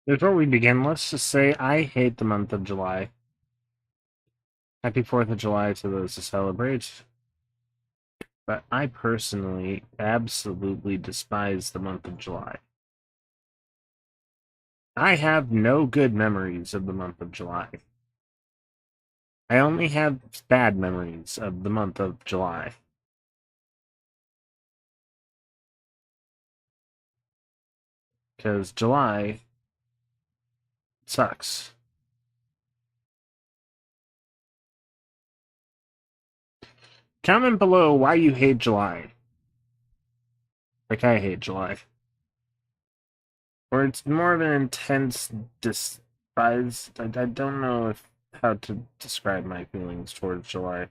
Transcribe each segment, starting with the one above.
Before we begin, let's just say I hate the month of July. Happy 4th of July to those who celebrate. But I personally absolutely despise the month of July. I have no good memories of the month of July. I only have bad memories of the month of July. Because July sucks. Comment below why you hate July. Like I hate July. Or it's more of an intense despise. I don't know how to describe my feelings towards July.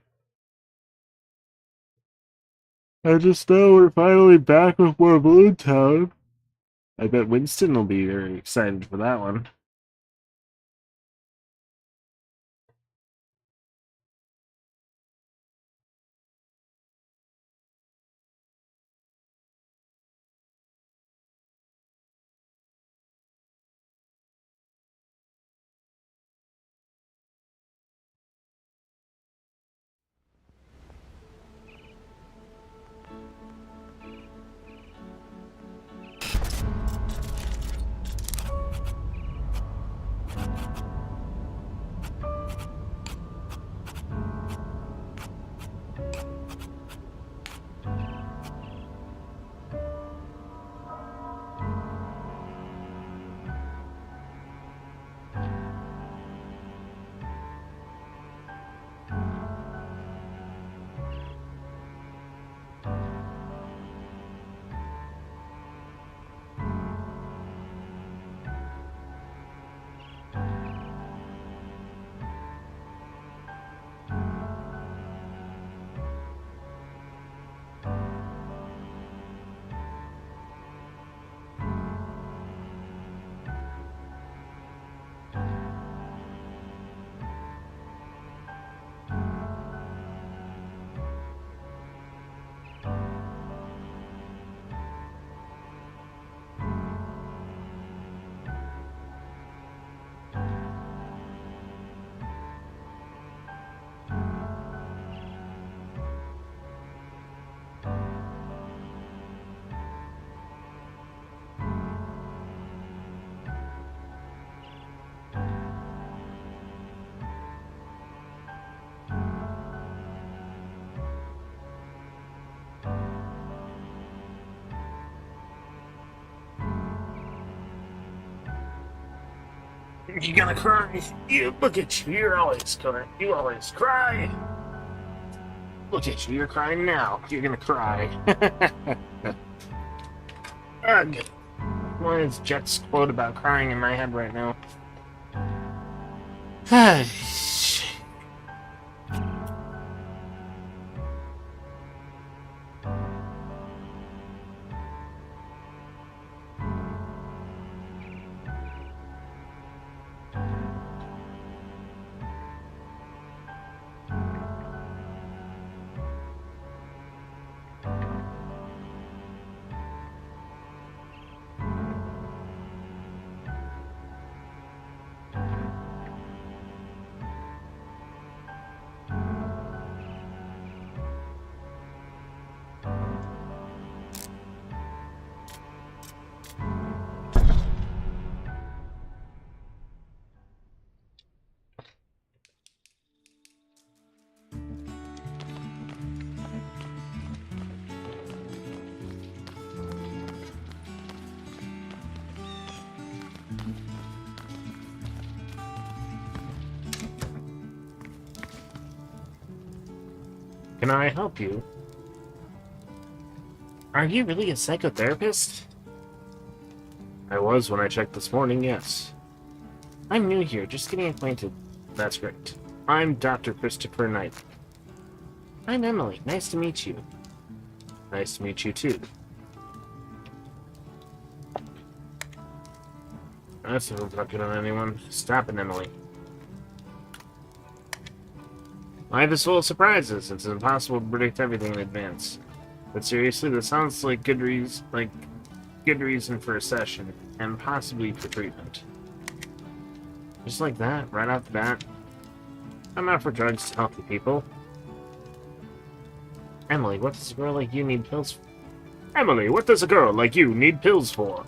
I just know we're finally back with more Bloomtown. I bet Winston will be very excited for that one. You gonna cry? You look at you. You're always gonna. You always cry. Look at you. You're crying now. You're gonna cry. Ugh. Why is Jet's quote about crying in my head right now? Can I help you? Are you really a psychotherapist? I was when I checked this morning, yes. I'm new here, just getting acquainted. That's great. I'm Dr. Christopher Knight. I'm Emily. Nice to meet you. Nice to meet you, too. That's not good on anyone. Stop it, Emily. Life is full of surprises. It's impossible to predict everything in advance. But seriously, that sounds like good reason for a session, and possibly for treatment. Just like that, right off the bat. I'm out for drugs to help you people. Emily, what does a girl like you need pills for? Emily, what does a girl like you need pills for?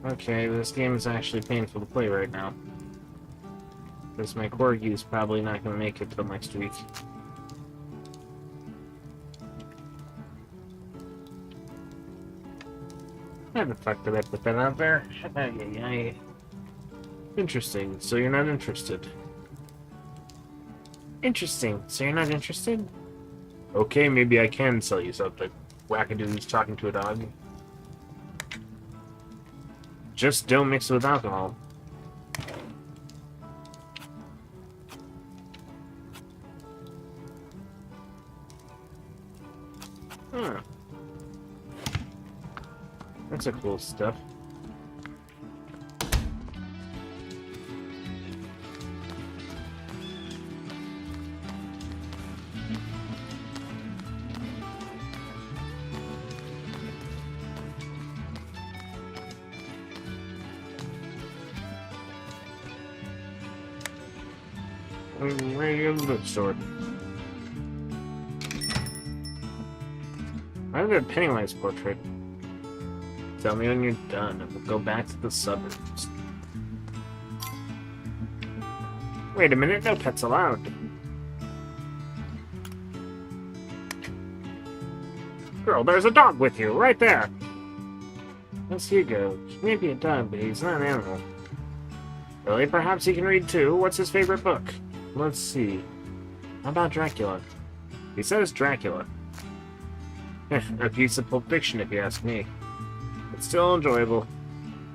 Okay, this game is actually painful to play right now. Because my corgi is probably not going to make it till next week. How the fuck did I put that out there? Interesting, so you're not interested. Interesting, so you're not interested? Okay, maybe I can sell you something. Wackadoodle's talking to a dog. Just don't mix it with alcohol. Huh. That's a cool stuff. Where you go to the bookstore? I have a Pennywise portrait. Tell me when you're done, and we'll go back to the suburbs. Wait a minute, no pets allowed. Girl, there's a dog with you, right there! Yes, Hugo. He may be a dog, but he's not an animal. Really? Perhaps he can read too? What's his favorite book? Let's see. How about Dracula? He says Dracula. A piece of Pulp Fiction, if you ask me. It's still enjoyable.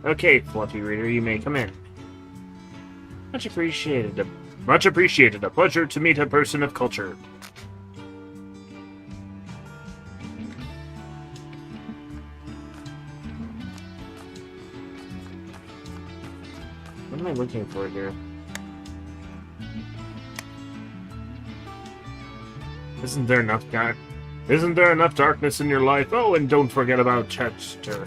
Okay, fluffy reader, you may come in. Much appreciated. Much appreciated. A pleasure to meet a person of culture. What am I looking for here? Isn't there enough darkness in your life? Oh, and don't forget about Chester.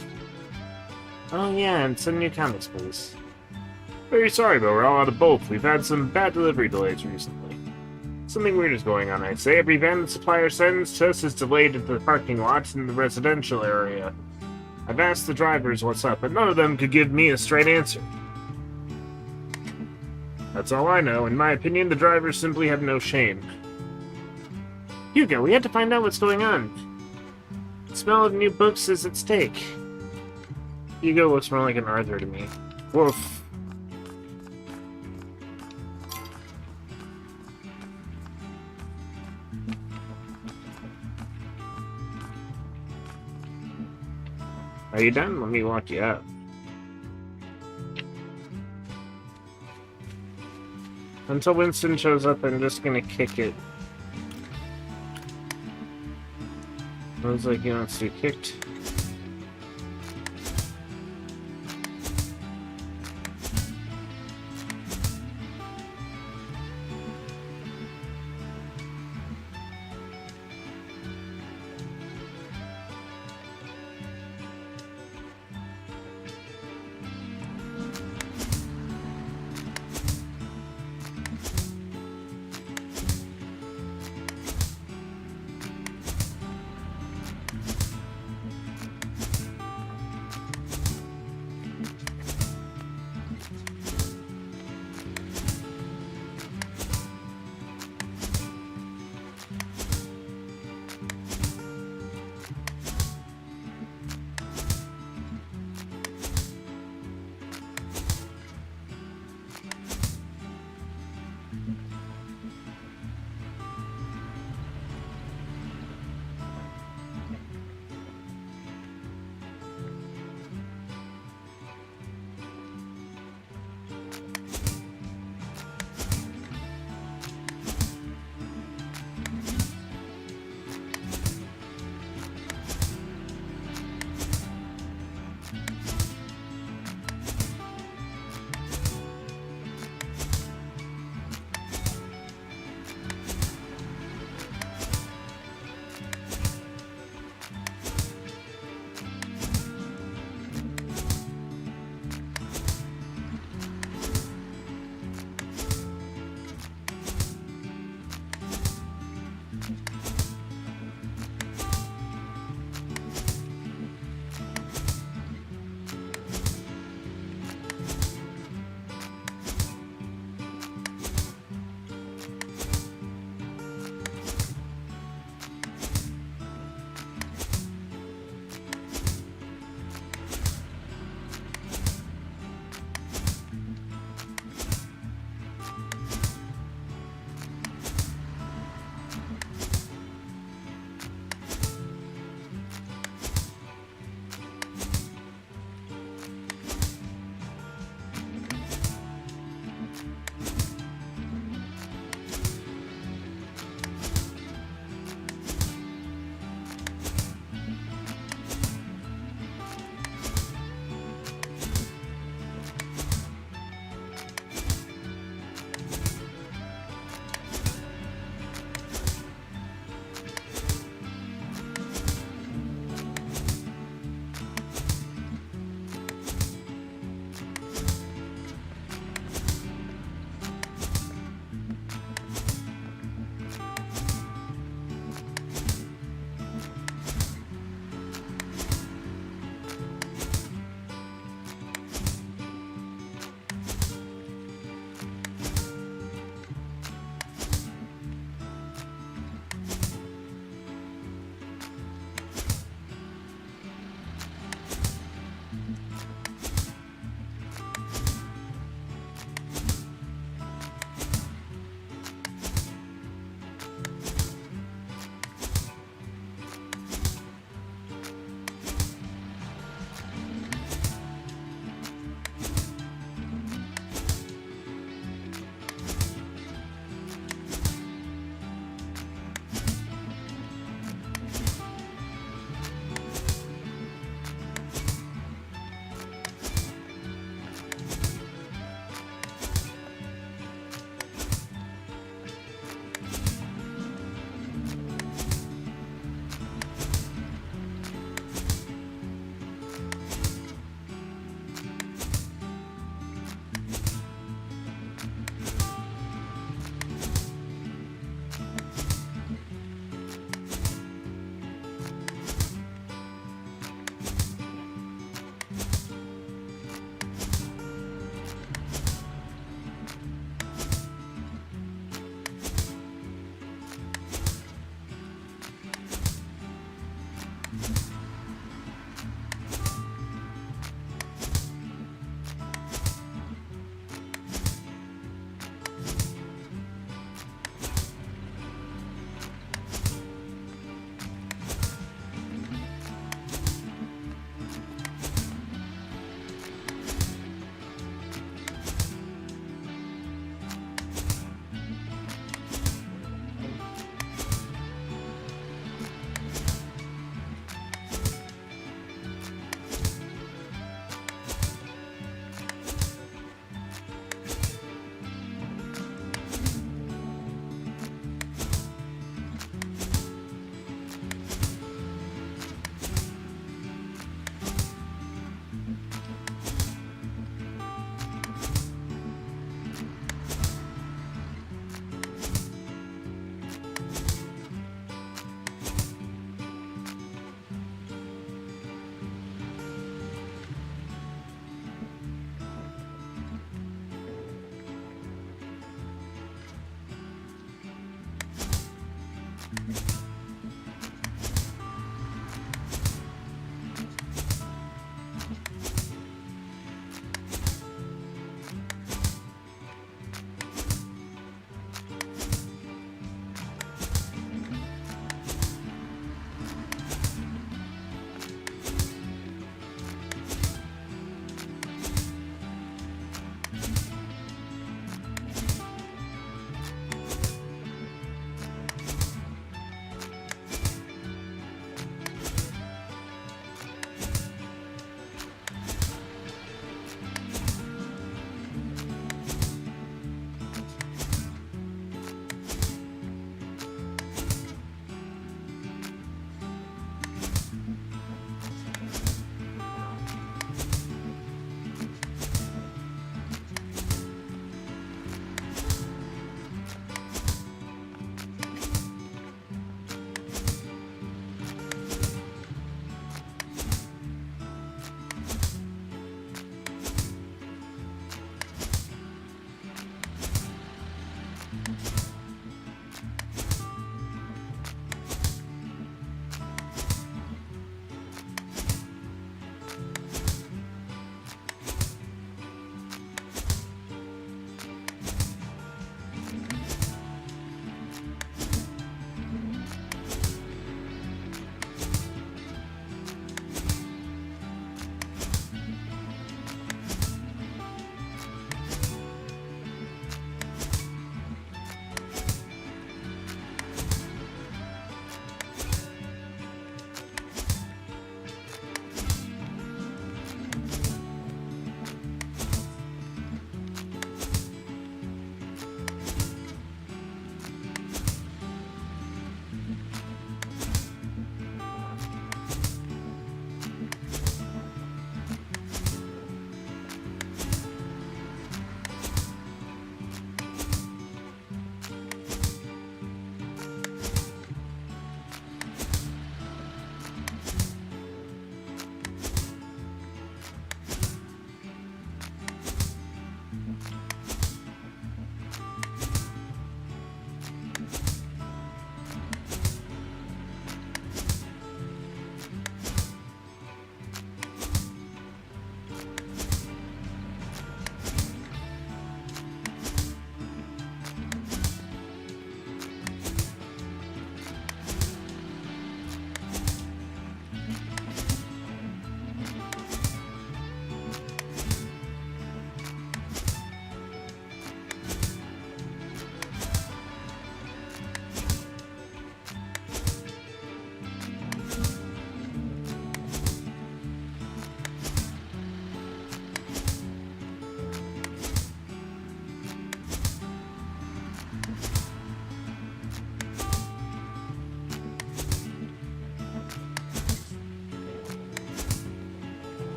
Oh yeah, and some new comics, please. Very sorry, but we're all out of both. We've had some bad delivery delays recently. Something weird is going on, I'd say. Every van the supplier sends to us is delayed at the parking lot in the residential area. I've asked the drivers what's up, but none of them could give me a straight answer. That's all I know. In my opinion, the drivers simply have no shame. Hugo, we had to find out what's going on. The smell of new books is at stake. Hugo looks more like an Arthur to me. Woof. Are you done? Let me walk you up. Until Winston shows up, I'm just gonna kick it. Sounds like he wants to be kicked.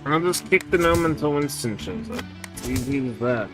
I'll just kick the gnome until Winston shows up. It's easy as that.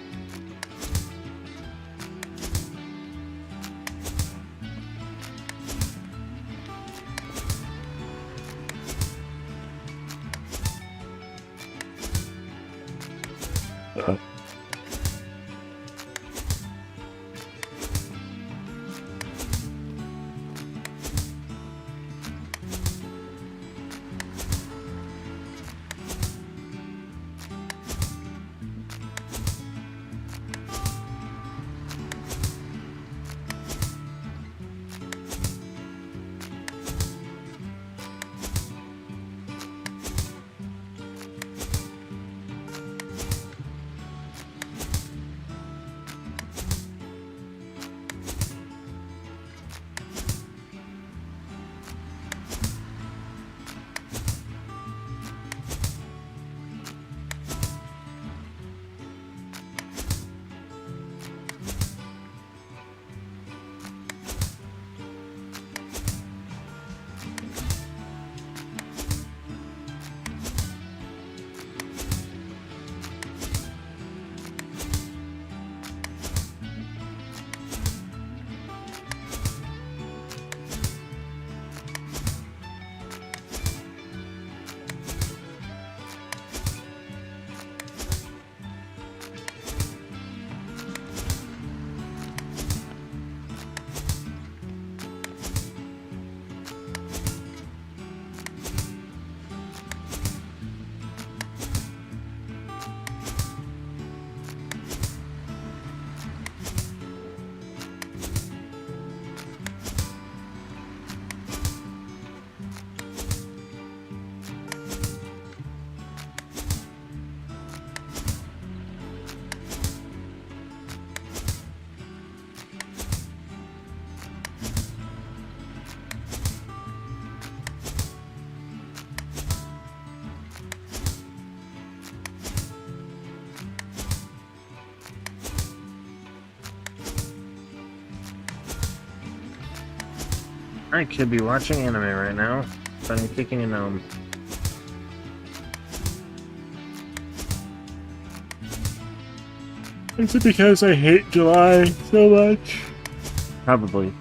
I could be watching anime right now, but I'm kicking a gnome. Is it because I hate July so much? Probably.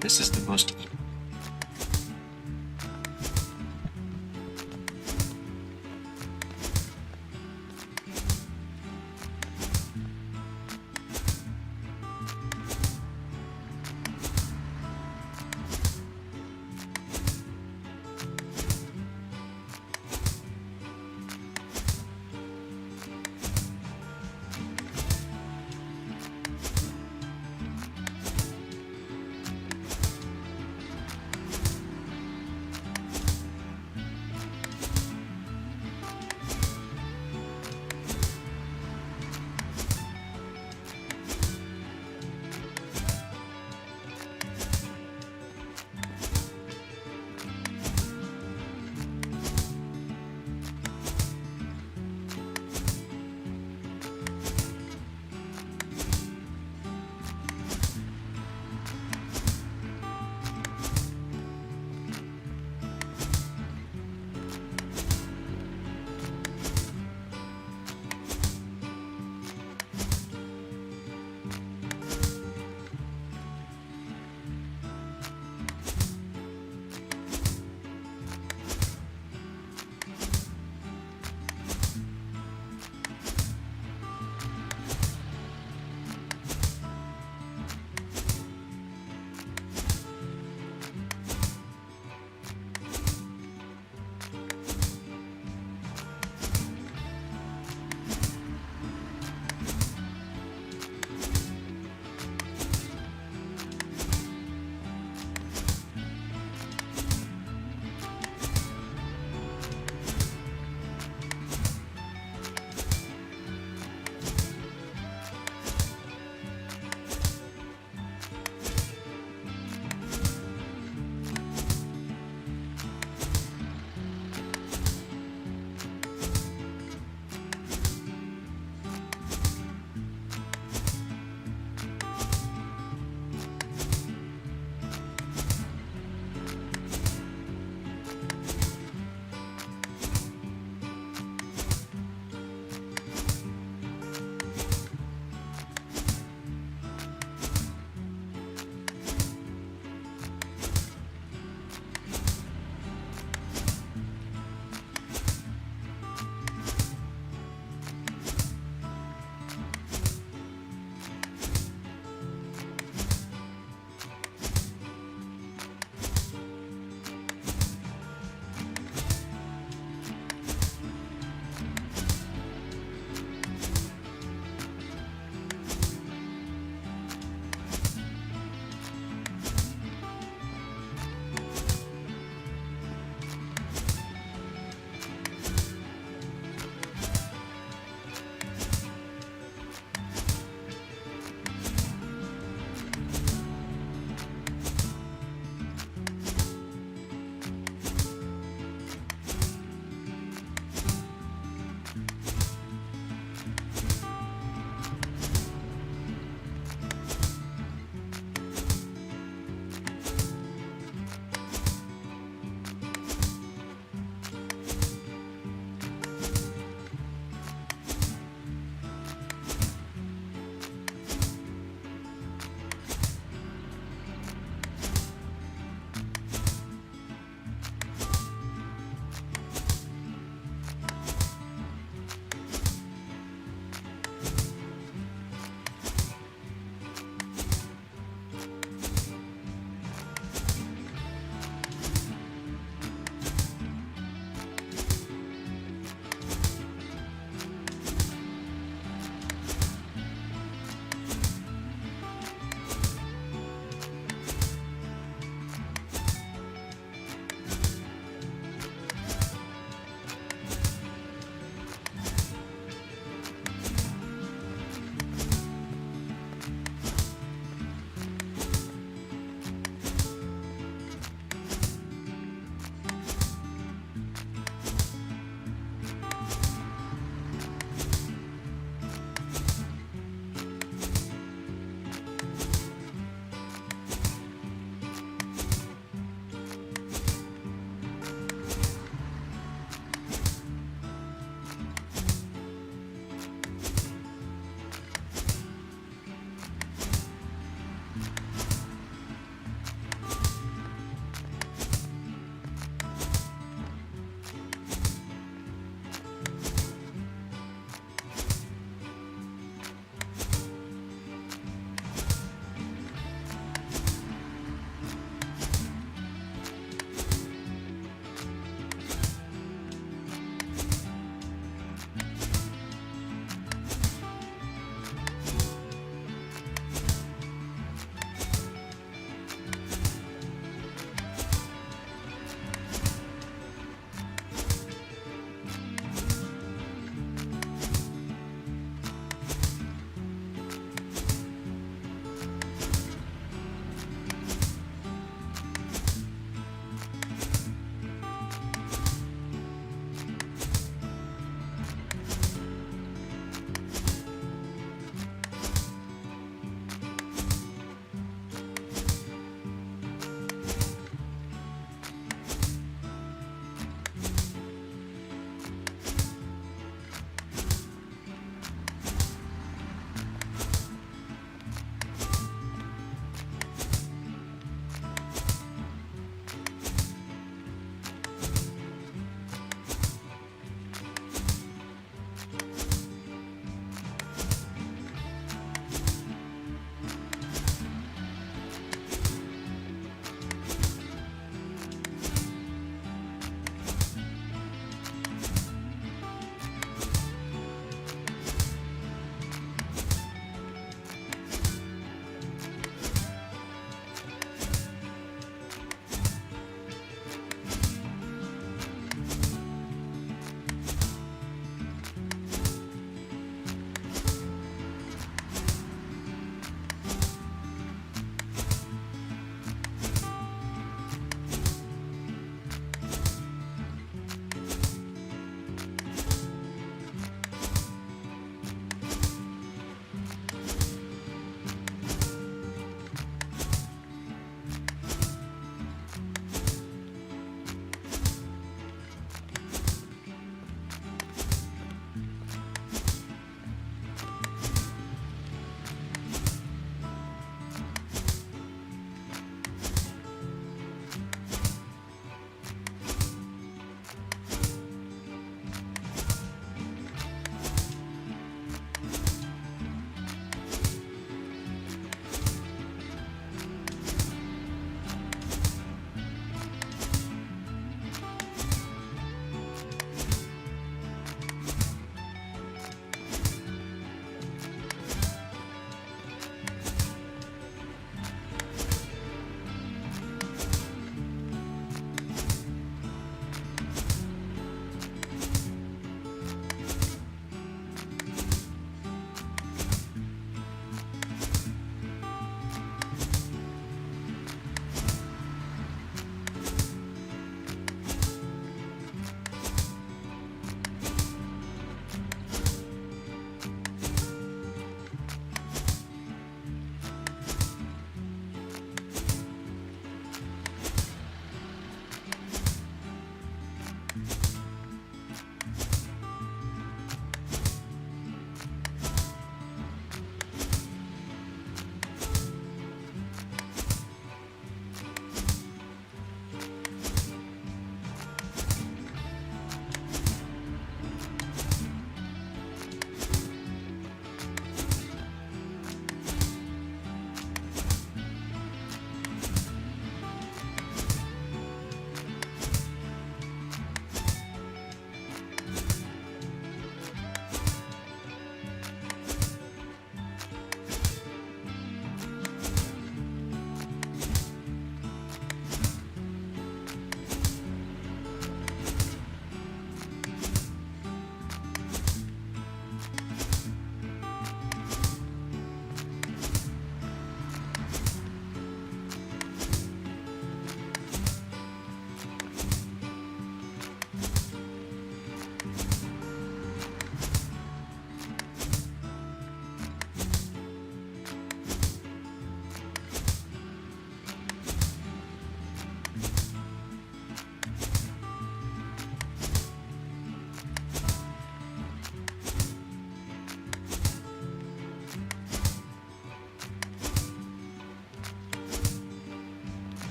This is the most.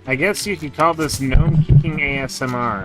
I guess you could call this gnome kicking ASMR.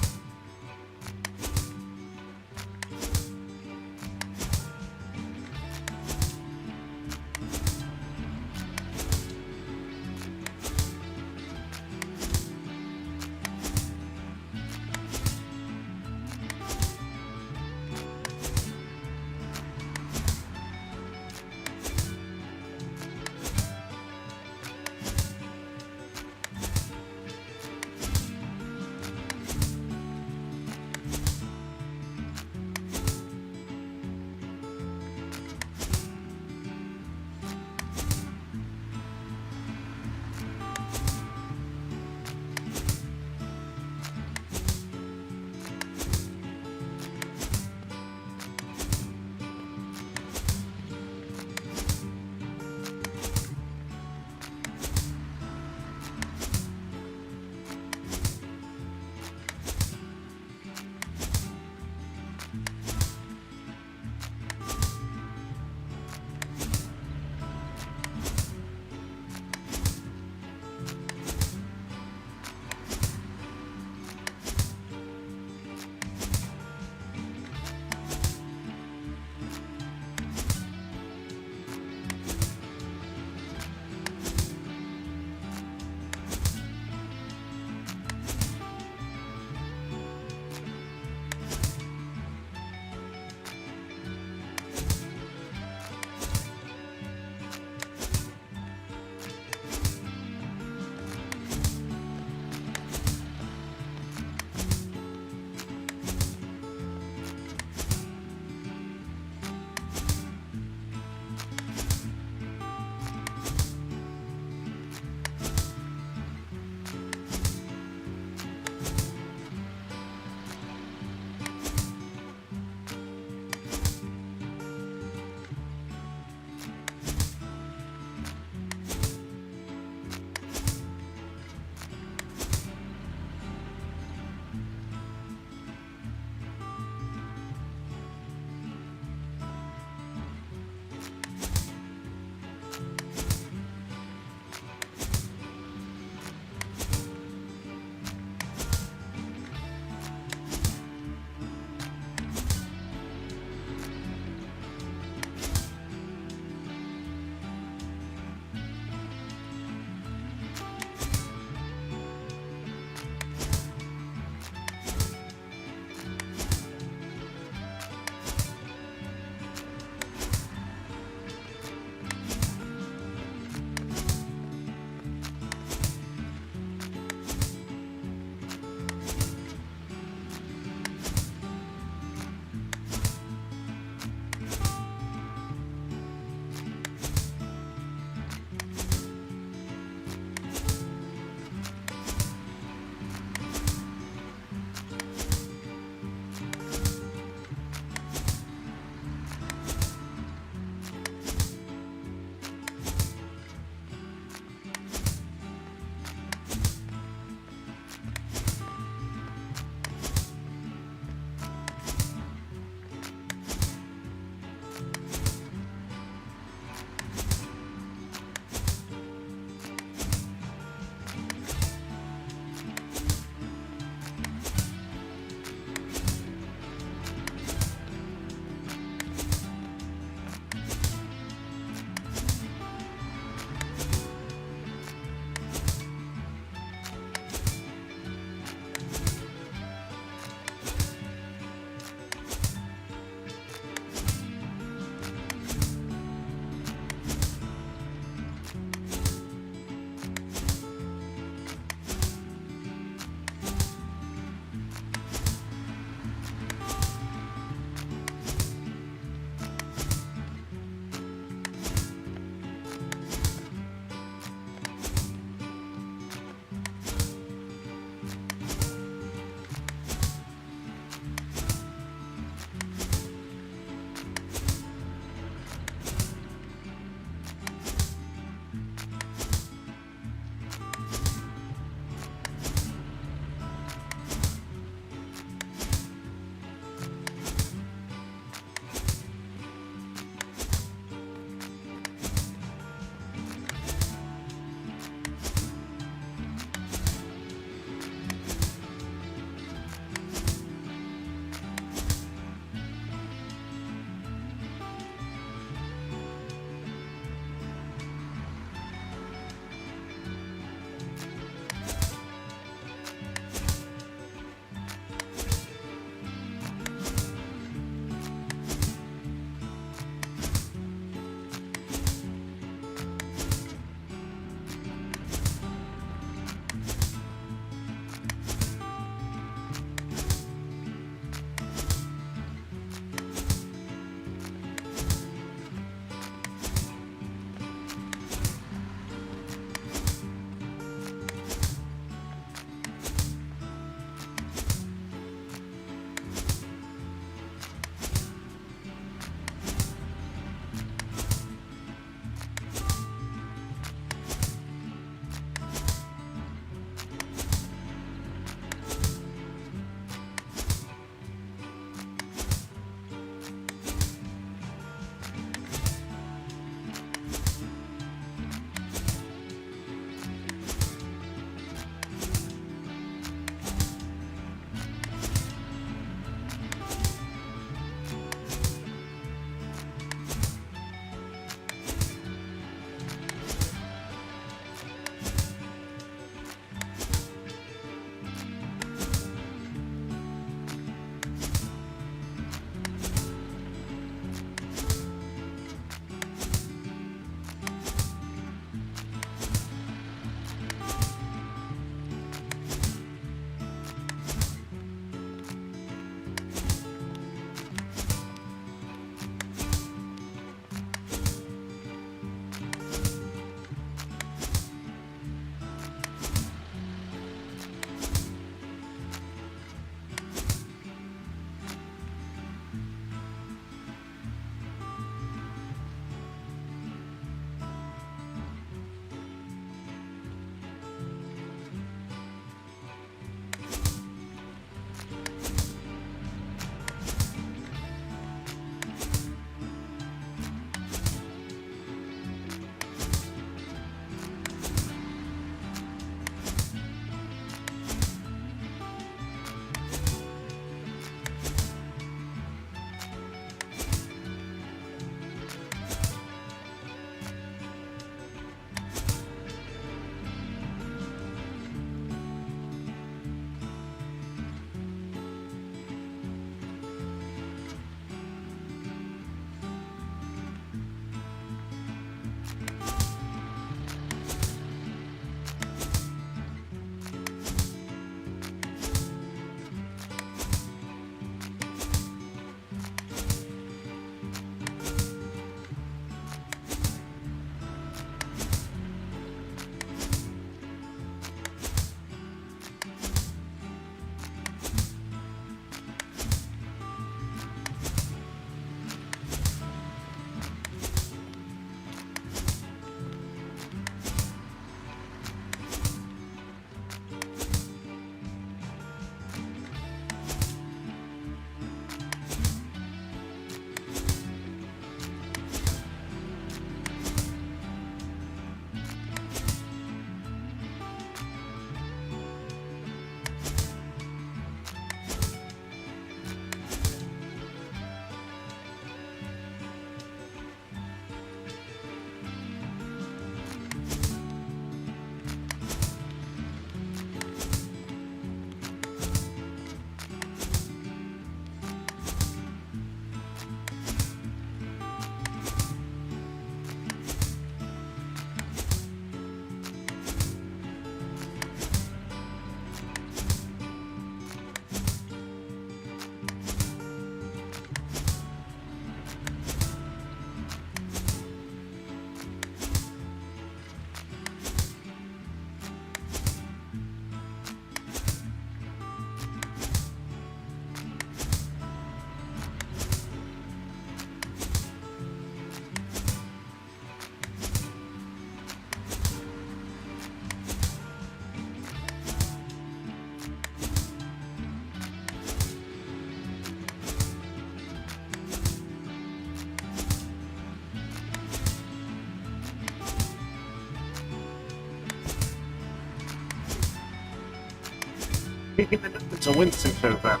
It's a Winston profile.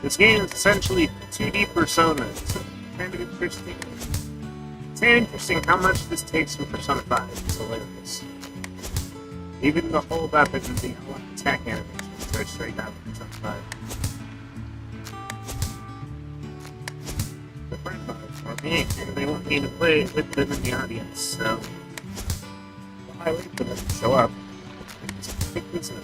This game is essentially 2D Persona. It's kind of interesting. It's interesting how much this takes from Persona 5. It's hilarious. Even the whole weapon and the attack animations are straight out of Persona 5. The friend bar for me, and they want me to play with them in the audience, so while I wait for them to show up, I just pick this up.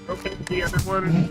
Open the other one.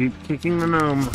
Keep kicking the gnome.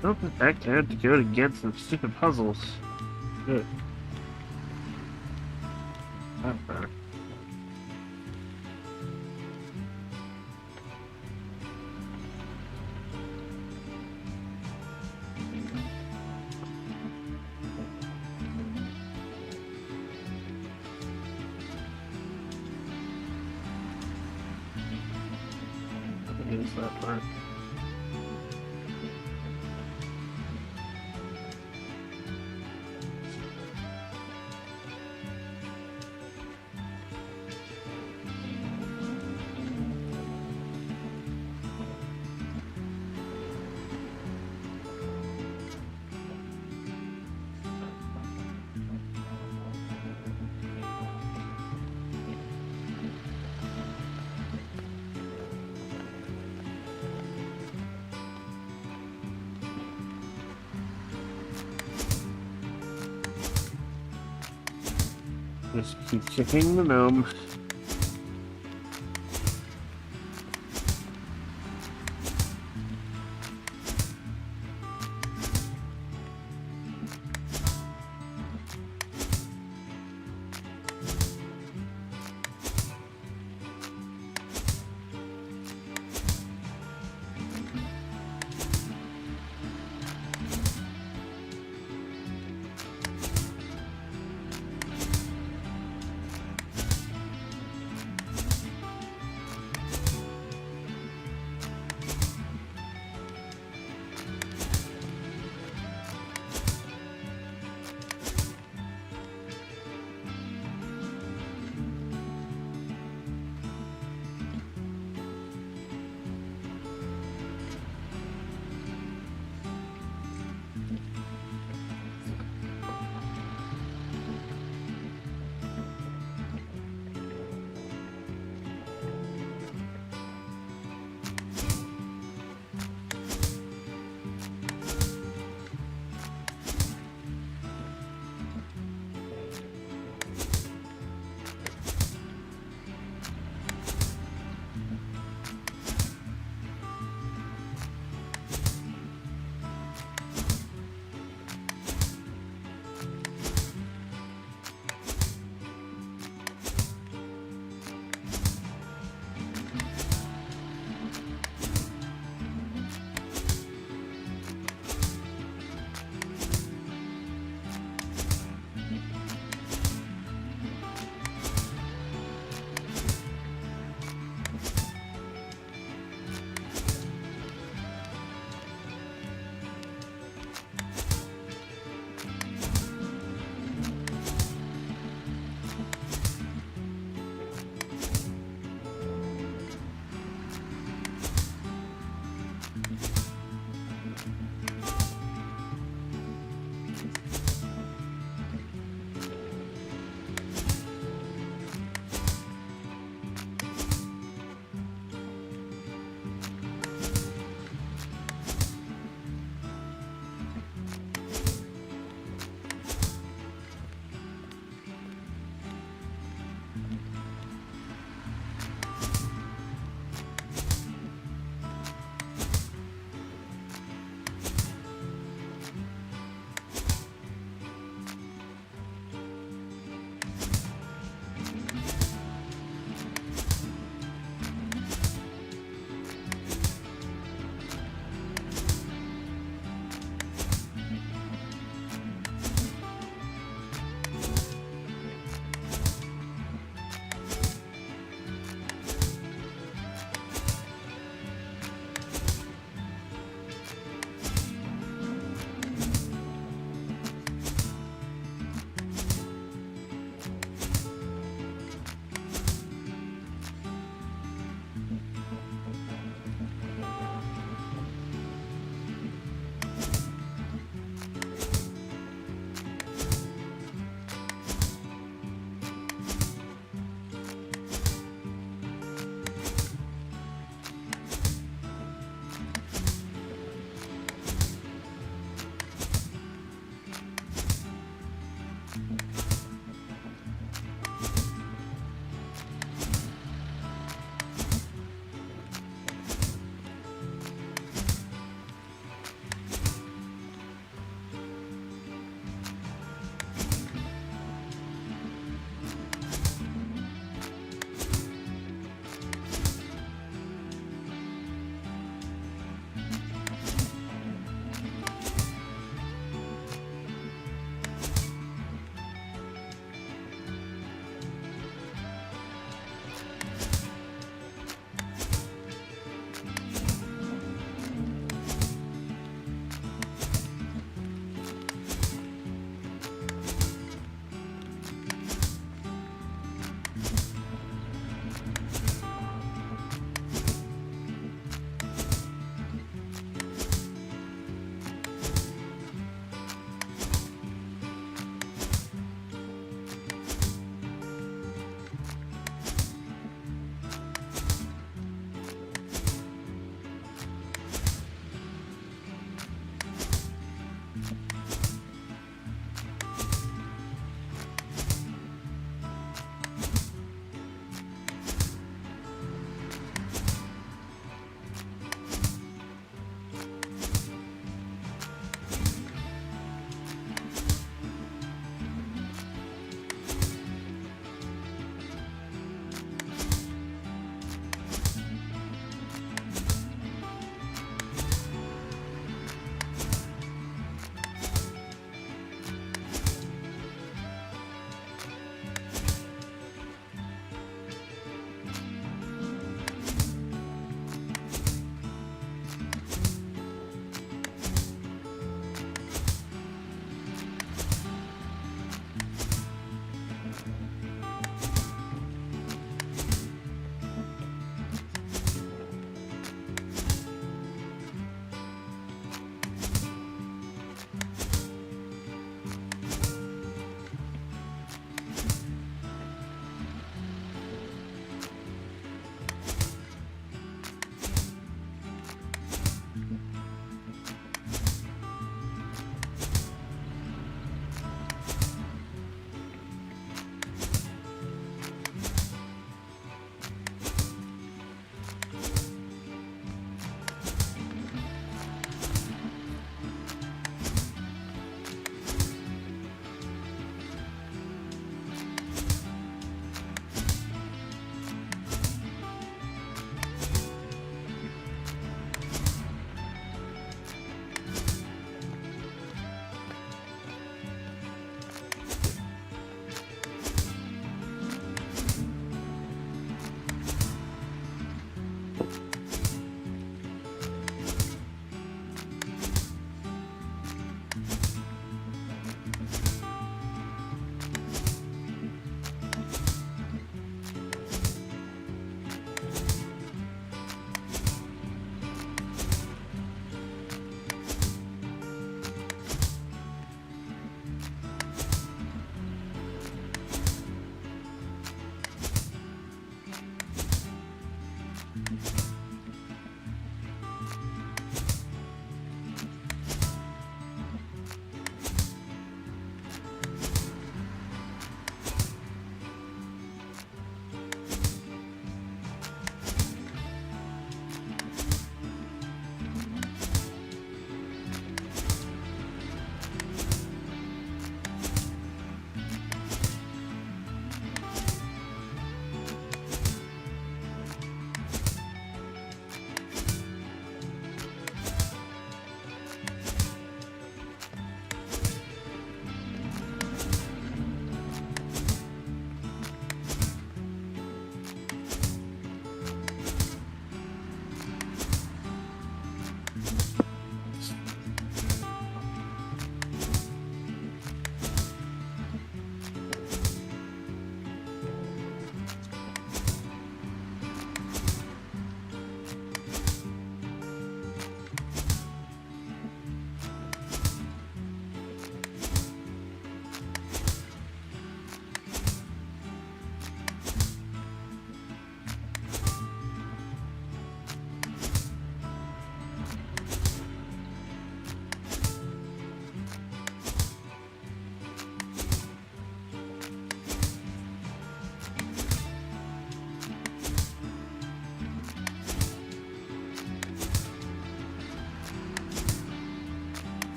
Don't the fact I had to go to get some stupid puzzles. Good. Not bad. Use that part. Just keep kicking the gnome.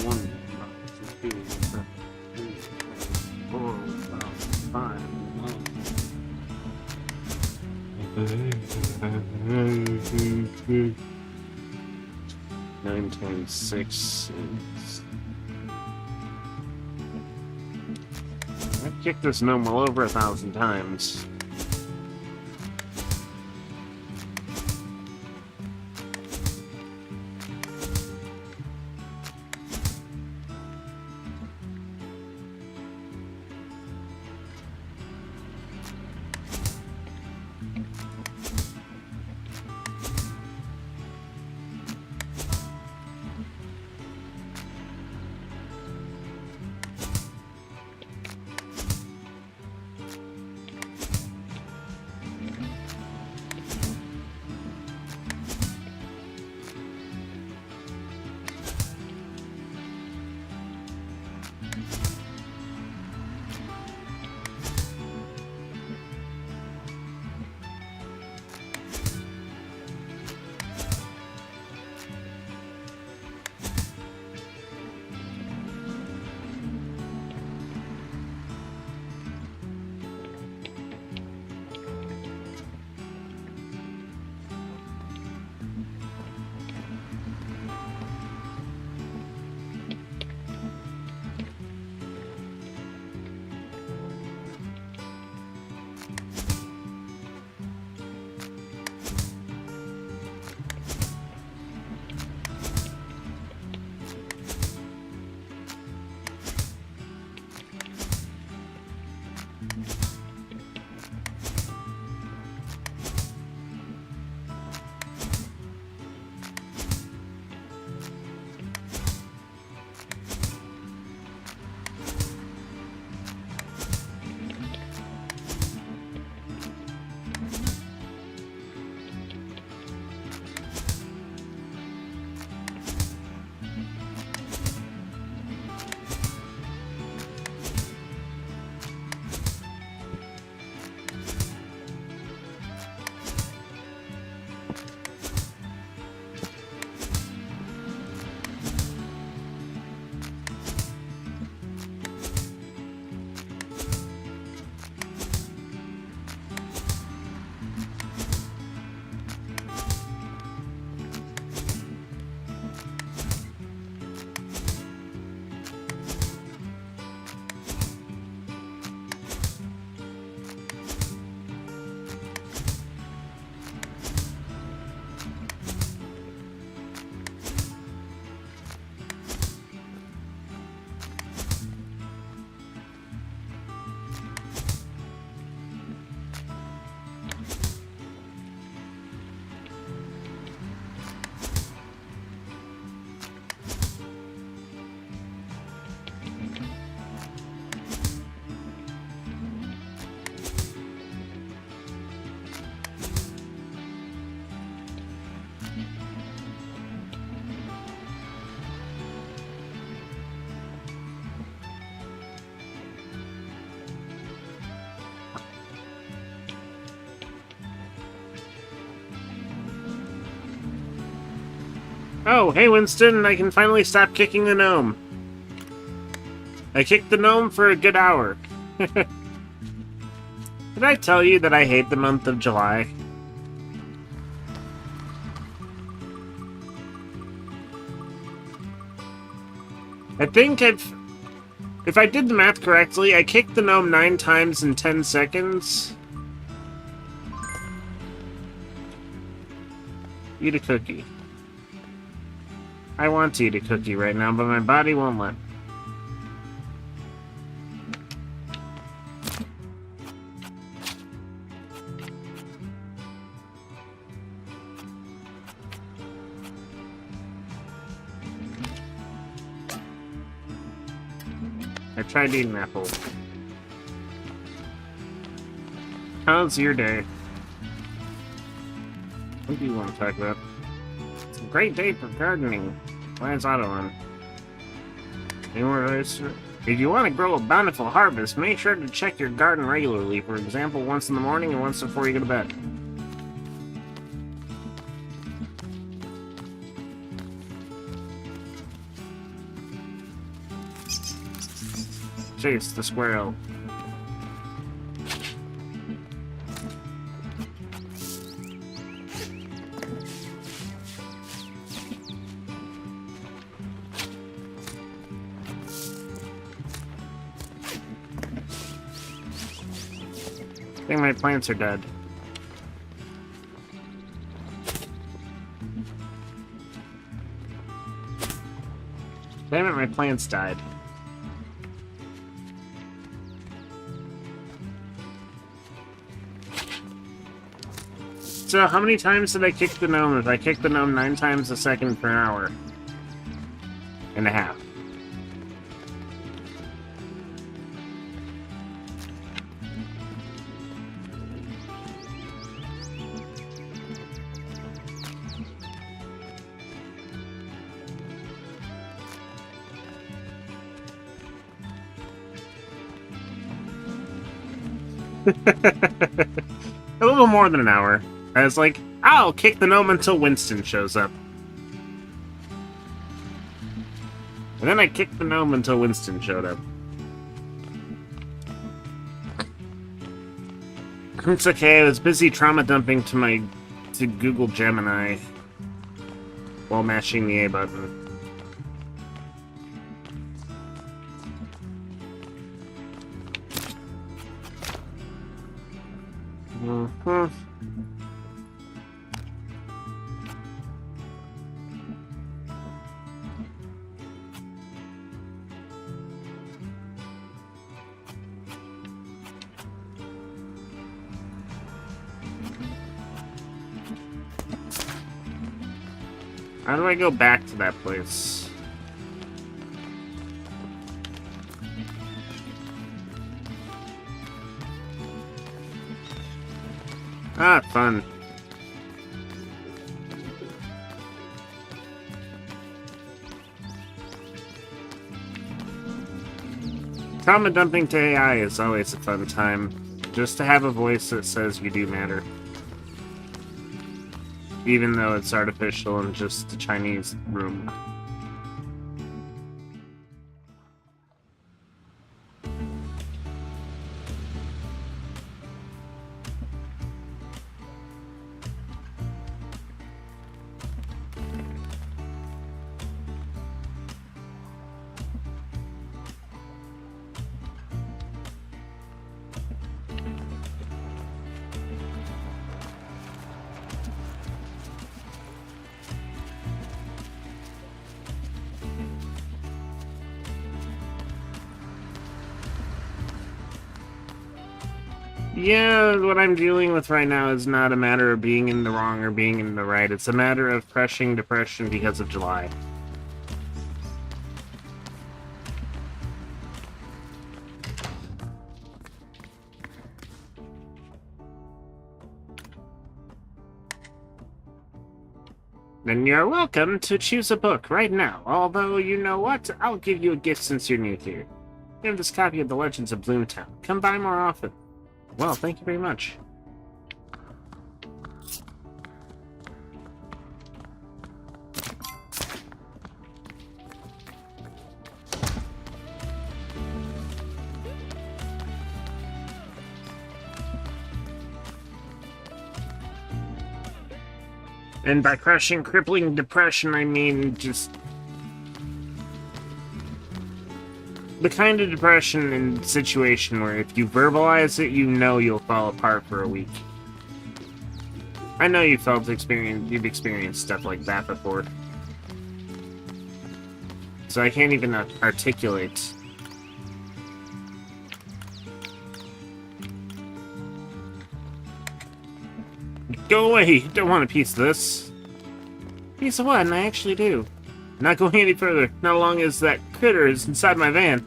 One, two, three, 4, 5. 9 times 6 is... I've kicked this gnome well over 1,000 times. Oh, hey Winston, I can finally stop kicking the gnome. I kicked the gnome for a good hour. Did I tell you that I hate the month of July? I think if I did the math correctly, I kicked the gnome 9 times in 10 seconds. Eat a cookie. I want to eat a cookie right now, but my body won't let me. I tried eating an apple. How's your day? What do you want to talk about? It's a great day for gardening. Why is Otto on? If you want to grow a bountiful harvest, make sure to check your garden regularly. For example, once in the morning and once before you go to bed. Chase the squirrel. I think my plants are dead. Damn it, my plants died. So how many times did I kick the gnome? If I kick the gnome 9 times a second per hour and a half. A little more than an hour. I was like, I'll kick the gnome until Winston shows up. And then I kicked the gnome until Winston showed up. It's okay, I was busy trauma dumping to Google Gemini while mashing the A button. Mm-hmm. How do I go back to that place? Ah, fun. Trauma dumping to AI is always a fun time. Just to have a voice that says you do matter. Even though it's artificial and just a Chinese room. Yeah, what I'm dealing with right now is not a matter of being in the wrong or being in the right. It's a matter of crushing depression because of July. Then you're welcome to choose a book right now. Although, you know what? I'll give you a gift since you're new here. You have this copy of The Legends of Bloomtown. Come by more often. Well, thank you very much. And by crushing crippling depression, I mean just the kind of depression and situation where if you verbalize it, you know you'll fall apart for a week. I know you've experienced stuff like that before. So I can't even articulate. Go away! Don't want a piece of this. Piece of what? And I actually do. Not going any further, not long as that critter is inside my van.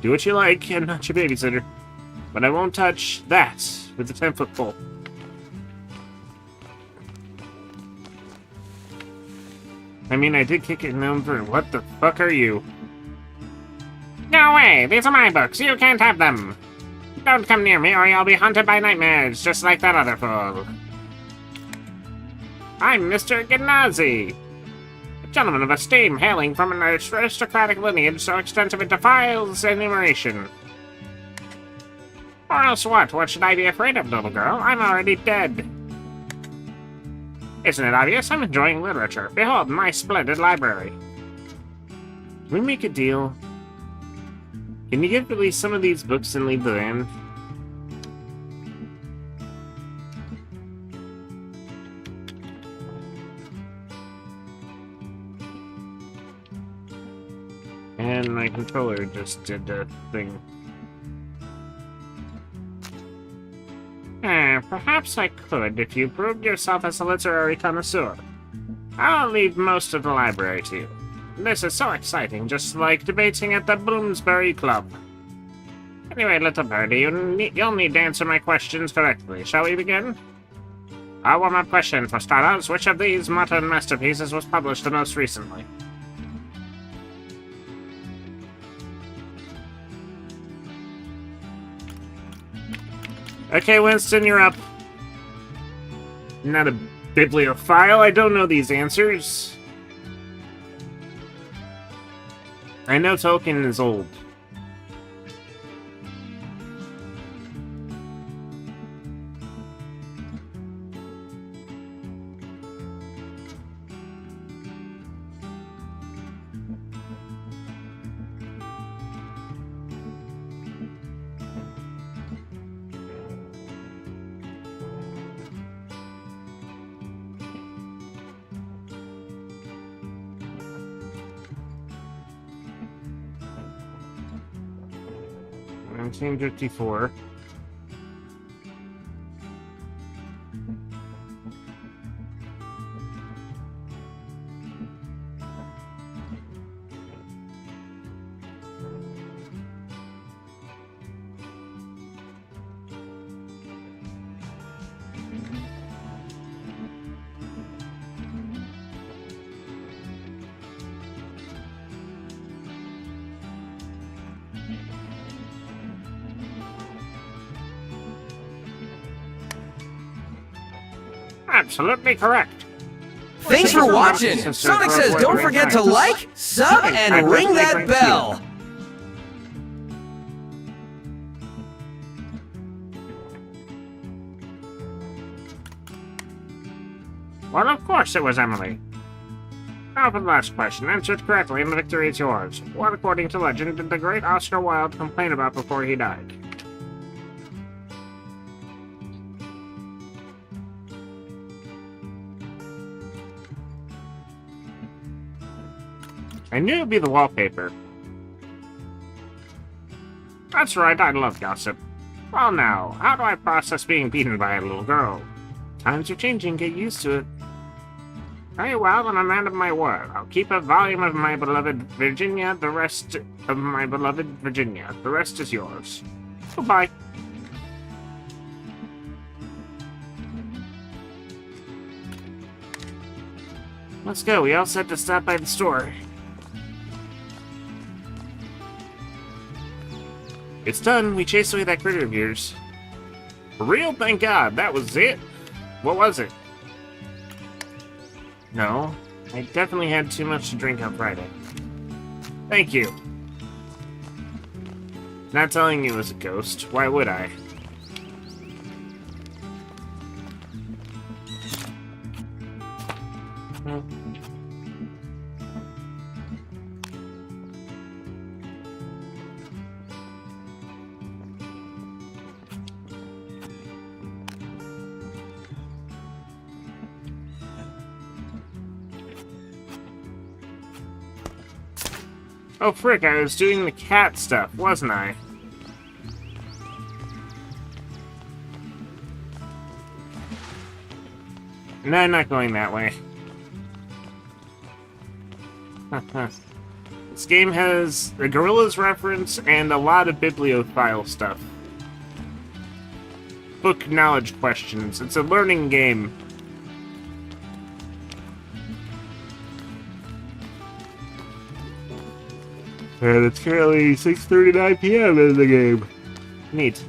Do what you like, I'm not your babysitter. But I won't touch that with a 10-foot pole. I mean, I did kick it known for what the fuck are you? Go away! These are my books, you can't have them! Don't come near me or you'll be haunted by nightmares, just like that other fool. I'm Mr. Gnazi, a gentleman of esteem hailing from an aristocratic lineage so extensive it defies enumeration. Or else what? What should I be afraid of, little girl? I'm already dead. Isn't it obvious? I'm enjoying literature. Behold, my splendid library. Can we make a deal? Can you give at least some of these books and leave the van? And my controller just did a thing. Perhaps I could if you proved yourself as a literary connoisseur. I'll leave most of the library to you. This is so exciting, just like debating at the Bloomsbury Club. Anyway, little birdie, you'll need to answer my questions correctly. Shall we begin? A warm-up question for starters. Which of these modern masterpieces was published the most recently? Okay, Winston, you're up. Not a bibliophile. I don't know these answers. I know Tolkien is old. Team 54. Absolutely correct. Thanks for watching. Sonic says don't forget to like, sub, and ring that bell. Well, of course it was Emily. Now for the last question. Answered correctly and the victory is yours. What, according to legend, did the great Oscar Wilde complain about before he died? I knew it'd be the wallpaper. That's right, I love gossip. Well now, how do I process being beaten by a little girl? Times are changing, get used to it. Very well, I'm a man of my word. I'll keep a volume of my beloved Virginia, the rest of my beloved Virginia. The rest is yours. Goodbye. Let's go, we all set to stop by the store. It's done. We chased away that critter of yours. For real? Thank God. That was it? What was it? No. I definitely had too much to drink on Friday. Thank you. Not telling you it was a ghost. Why would I? Oh, frick, I was doing the cat stuff, wasn't I? No, I'm not going that way. This game has a Gorillas reference and a lot of bibliophile stuff. Book knowledge questions. It's a learning game. And it's currently 6:39 p.m. in the game. Neat.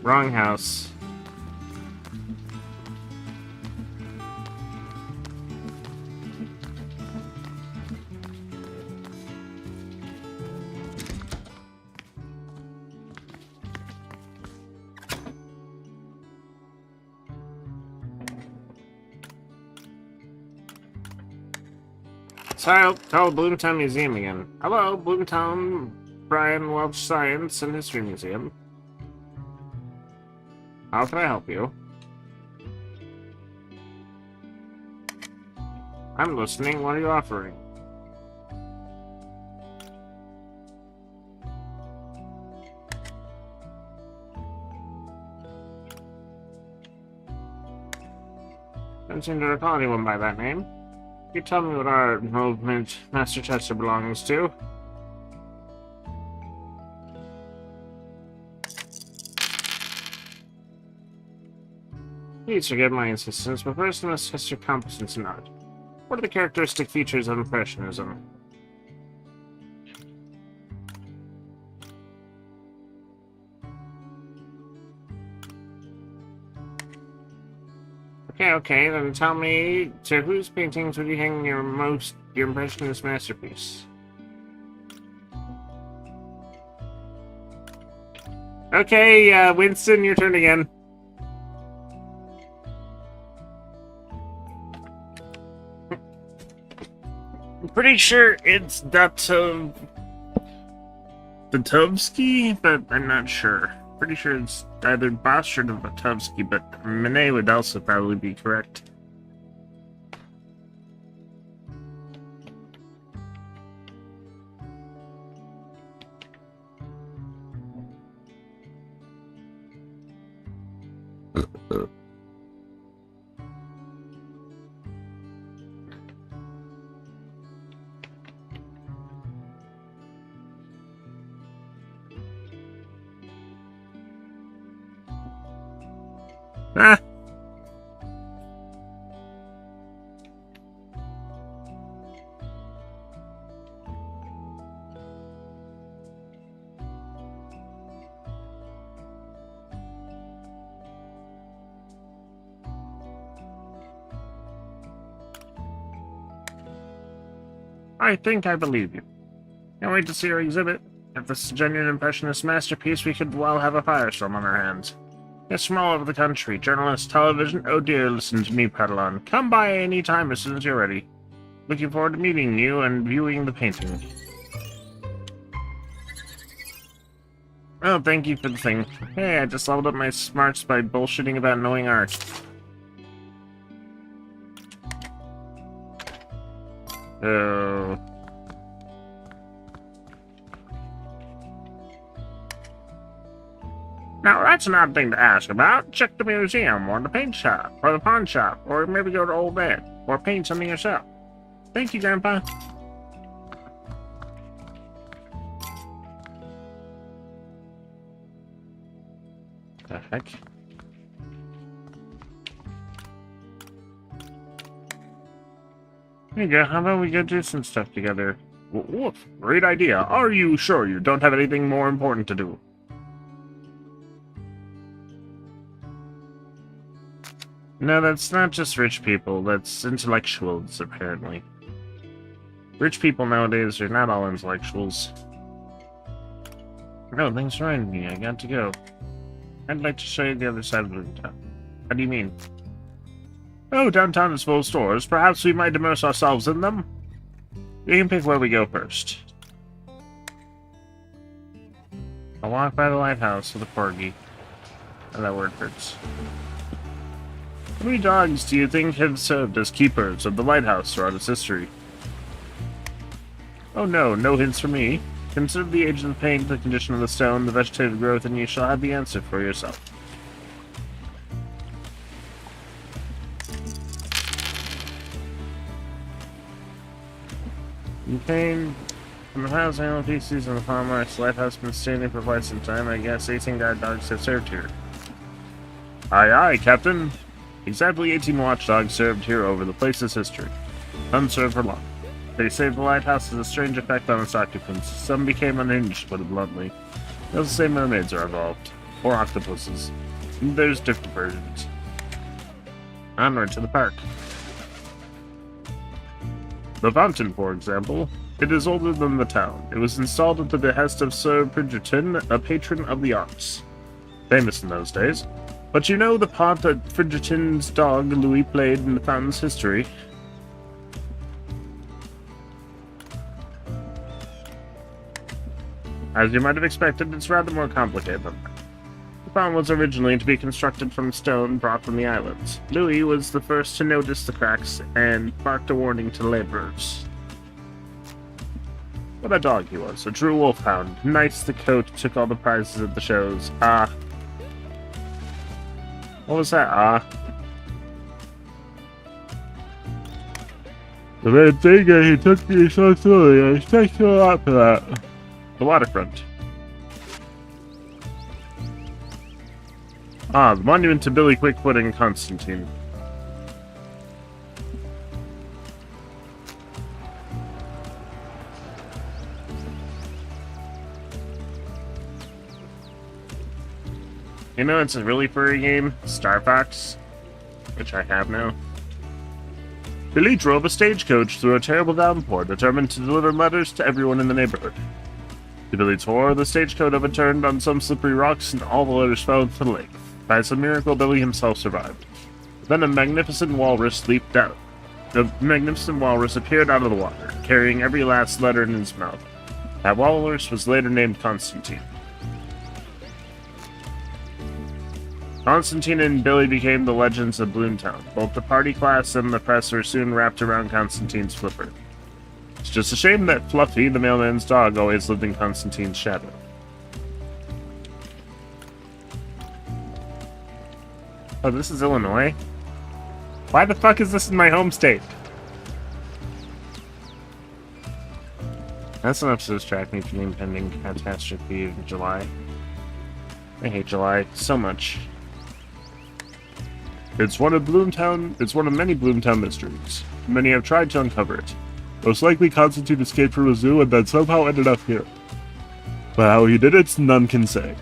Wrong house. So I'll call Bloomtown Museum again. Hello, Bloomtown Brian Welch Science and History Museum. How can I help you? I'm listening. What are you offering? Don't seem to recall anyone by that name. You tell me what art movement Master Chester belongs to. Please forgive my insistence, but first I must test your competence in art. What are the characteristic features of Impressionism? Okay, then tell me, to whose paintings would you hang your Impressionist masterpiece? Okay, Winston, your turn again. I'm pretty sure it's Datovsky, but I'm not sure. Pretty sure it's either Bosch or Datovsky, but Manet would also probably be correct. Ah. I think I believe you. Can't wait to see your exhibit. If this is a genuine Impressionist masterpiece, we could well have a firestorm on our hands. Guests from all over the country, journalists, television, oh dear, listen to me prattle on. Come by any time as soon as you're ready. Looking forward to meeting you and viewing the painting. Oh, thank you for the thing. Hey, I just leveled up my smarts by bullshitting about knowing art. Oh. Now, that's an odd thing to ask about. Check the museum, or the paint shop, or the pawn shop, or maybe go to Old Ed, or paint something yourself. Thank you, Grandpa. The heck? There you go. How about we go do some stuff together? Woof, great idea. Are you sure you don't have anything more important to do? No, that's not just rich people. That's intellectuals, apparently. Rich people nowadays are not all intellectuals. No, thanks for reminding me. I got to go. I'd like to show you the other side of Bloomtown. How do you mean? Oh, downtown is full of stores. Perhaps we might immerse ourselves in them? You can pick where we go first. I walk by the lighthouse with a corgi. And that word hurts. How many dogs do you think have served as keepers of the lighthouse throughout its history? Oh no, no hints for me. Consider the age of the paint, the condition of the stone, the vegetative growth, and you shall have the answer for yourself. You came from the house animal pieces and the farm arts. Life has been standing for quite some time. I guess 18 guard dogs have served here. Aye, aye, Captain. Exactly 18 watchdogs served here over the place's history. None served for long. They saved the lighthouse as a strange effect on its occupants. Some became unhinged, to put it bluntly. Those same mermaids are involved. Or octopuses. There's different versions. Onward to the park. The fountain, for example. It is older than the town. It was installed at the behest of Sir Bridgerton, a patron of the arts. Famous in those days. But you know the part that Bridgerton's dog Louis played in the fountain's history? As you might have expected, it's rather more complicated than that. The fountain was originally to be constructed from stone brought from the islands. Louis was the first to notice the cracks and barked a warning to laborers. What a dog he was, a true wolfhound. Nice the coat, took all the prizes at the shows. What was that, The main thing is he took me so slowly, thanks a lot for that. The waterfront. The monument to Billy Quickfoot and Constantine. You know, it's a really furry game, Star Fox, which I have now. Billy drove a stagecoach through a terrible downpour, determined to deliver letters to everyone in the neighborhood. To Billy's horror, the stagecoach overturned on some slippery rocks, and all the letters fell into the lake. By some miracle, Billy himself survived. Then a magnificent walrus leaped out. The magnificent walrus appeared out of the water, carrying every last letter in his mouth. That walrus was later named Constantine. Constantine and Billy became the legends of Bloomtown. Both the party class and the press were soon wrapped around Constantine's flipper. It's just a shame that Fluffy, the mailman's dog, always lived in Constantine's shadow. Oh, this is Illinois? Why the fuck is this in my home state? That's enough to distract me from the impending catastrophe of July. I hate July so much. It's one of many Bloomtown mysteries. Many have tried to uncover it. Most likely Constantine escaped from a zoo and then somehow ended up here. But how he did it, none can say.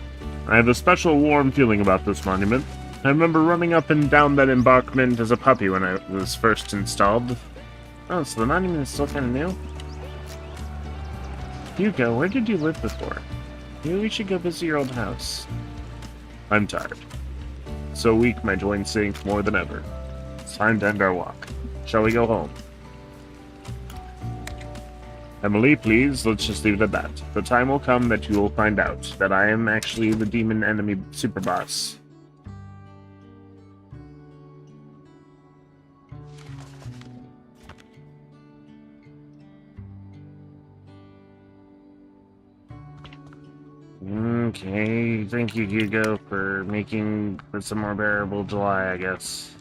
I have a special warm feeling about this monument. I remember running up and down that embankment as a puppy when I was first installed. Oh, so the monument is still kind of new? Hugo, where did you live before? Maybe we should go visit your old house. I'm tired. So weak my joints sink more than ever. It's time to end our walk. Shall we go home? Emily, please, let's just leave it at that. The time will come that you will find out that I am actually the demon enemy super boss. Okay, thank you, Hugo, for making this a more bearable July, I guess.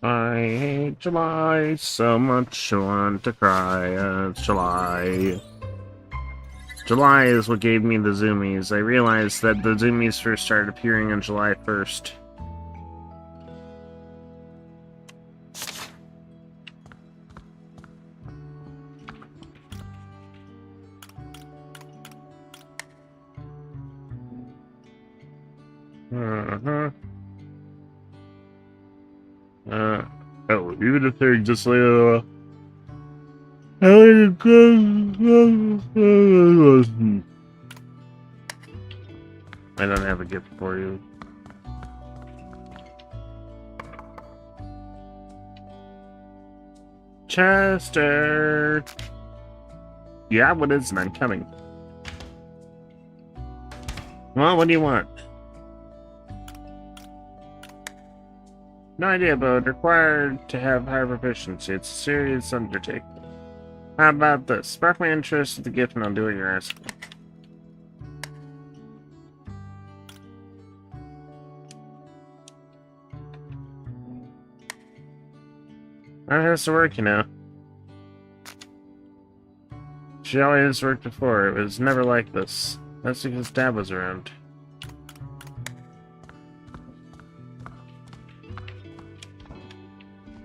I hate July so much, I want to cry. It's July. July is what gave me the zoomies. I realized that the zoomies first started appearing on July 1st. Oh, even if they're just like, I don't have a gift for you. Chester! Yeah, what is it? I'm coming. Well, what do you want? No idea, but required to have higher proficiency. It's a serious undertaking. How about this? Spark my interest with the gift and I'll do what you're asking. That has to work, you know. She always worked before. It was never like this. That's because Dad was around.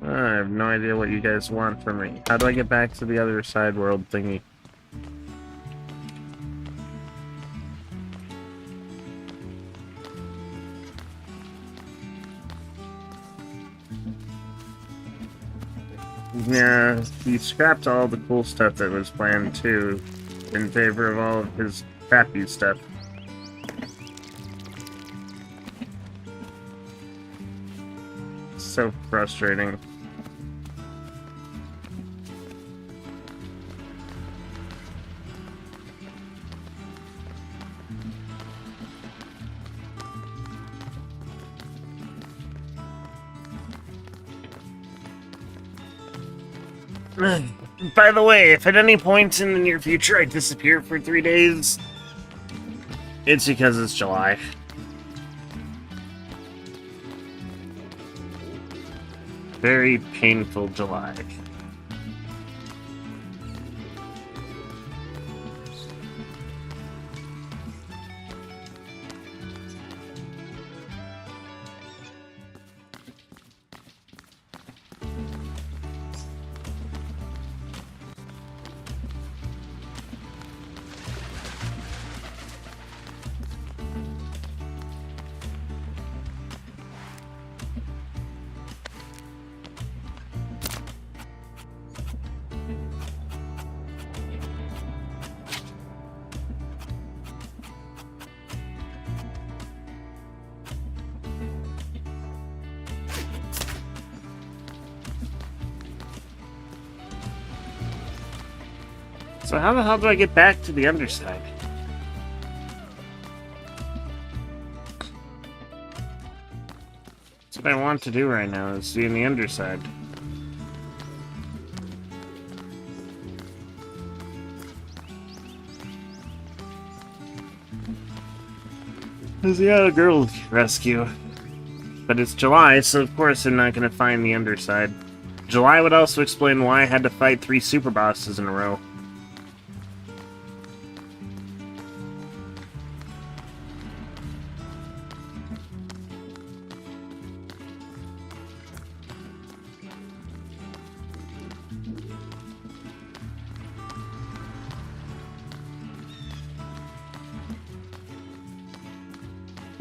I have no idea what you guys want from me. How do I get back to the other side world thingy? Yeah, he scrapped all the cool stuff that was planned too, in favor of all of his crappy stuff. So frustrating. By the way, if at any point in the near future I disappear for 3 days, it's because it's July. Very painful July. So how the hell do I get back to the underside? That's what I want to do right now, is see in the underside. There's the other girl rescue. But it's July, so of course I'm not going to find the underside. July would also explain why I had to fight 3 super bosses in a row.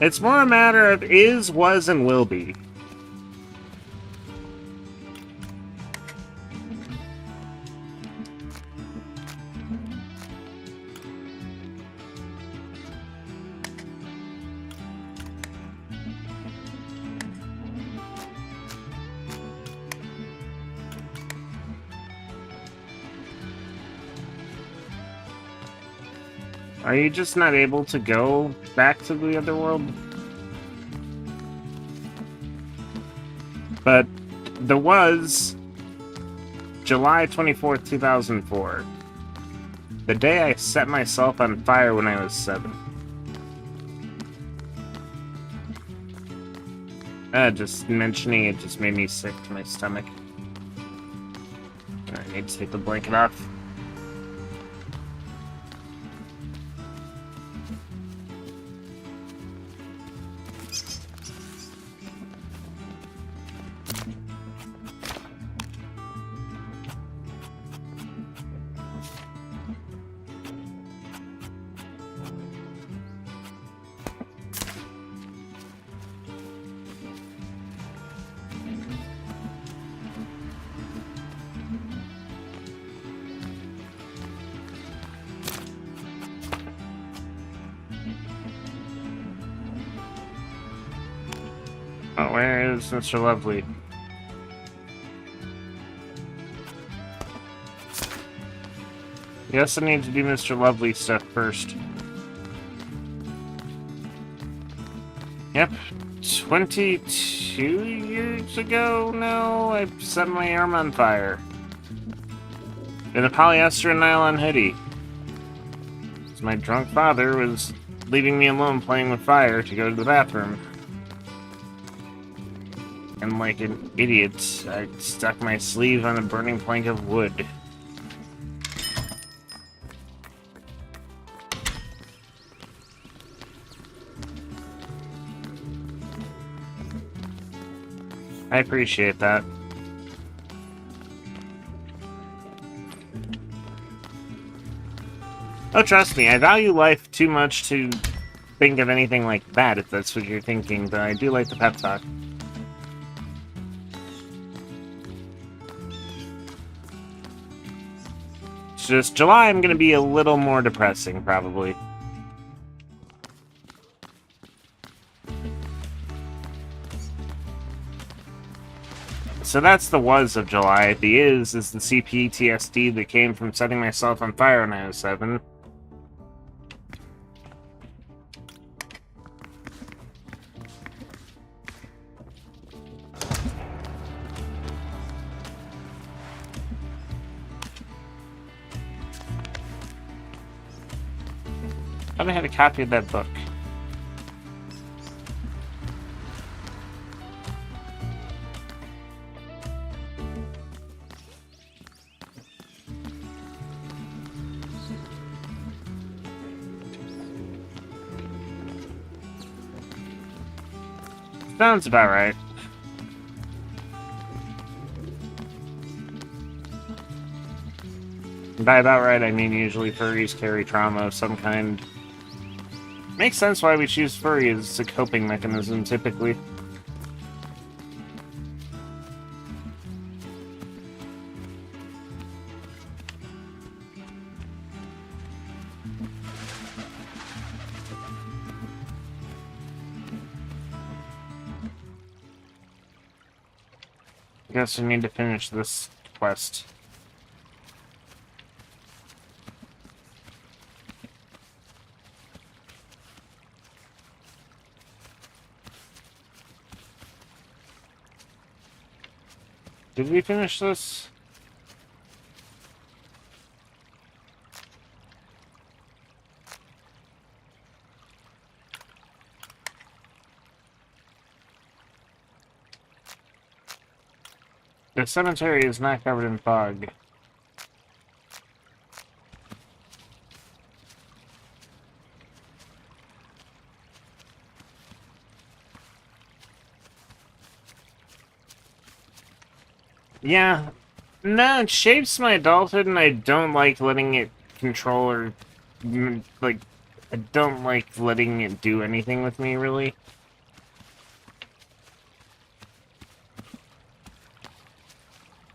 It's more a matter of is, was, and will be. Are you just not able to go back to the other world? But there was July 24th, 2004. The day I set myself on fire when I was 7. Just mentioning it just made me sick to my stomach. I need to take the blanket off. Oh, where is Mr. Lovely? Yes, I need to do Mr. Lovely stuff first. Yep. 22 years ago now, I set my arm on fire. In a polyester and nylon hoodie. My drunk father was leaving me alone playing with fire to go to the bathroom. And like an idiot, I stuck my sleeve on a burning plank of wood. I appreciate that. Oh, trust me, I value life too much to think of anything like that, if that's what you're thinking, but I do like the pep talk. It's just July, I'm gonna be a little more depressing, probably. So that's the was of July. The is the CPTSD that came from setting myself on fire when I was 7. I thought I had a copy of that book. Sounds about right. And by about right, I mean usually furries carry trauma of some kind. Makes sense why we choose furry as a coping mechanism, typically. Guess we need to finish this quest. Did we finish this? The cemetery is not covered in fog. Yeah. No, it shapes my adulthood, and I don't like letting it control or, like, I don't like letting it do anything with me, really.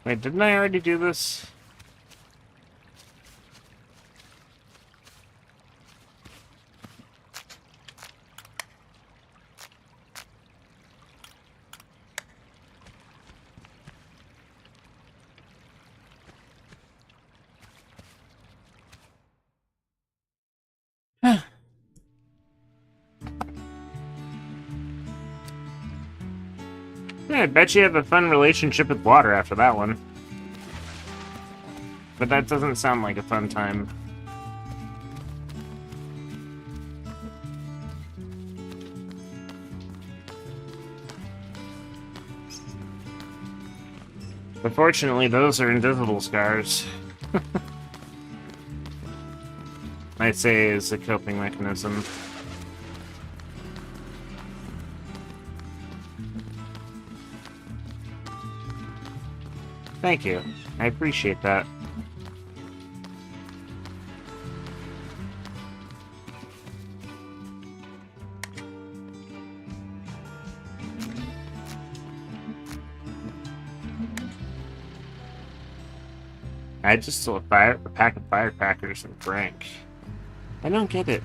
Wait, didn't I already do this? Yeah, I bet you have a fun relationship with water after that one. But that doesn't sound like a fun time. But fortunately, those are invisible scars. I'd say is a coping mechanism. Thank you. I appreciate that. I just stole a pack of firecrackers and drank. I don't get it.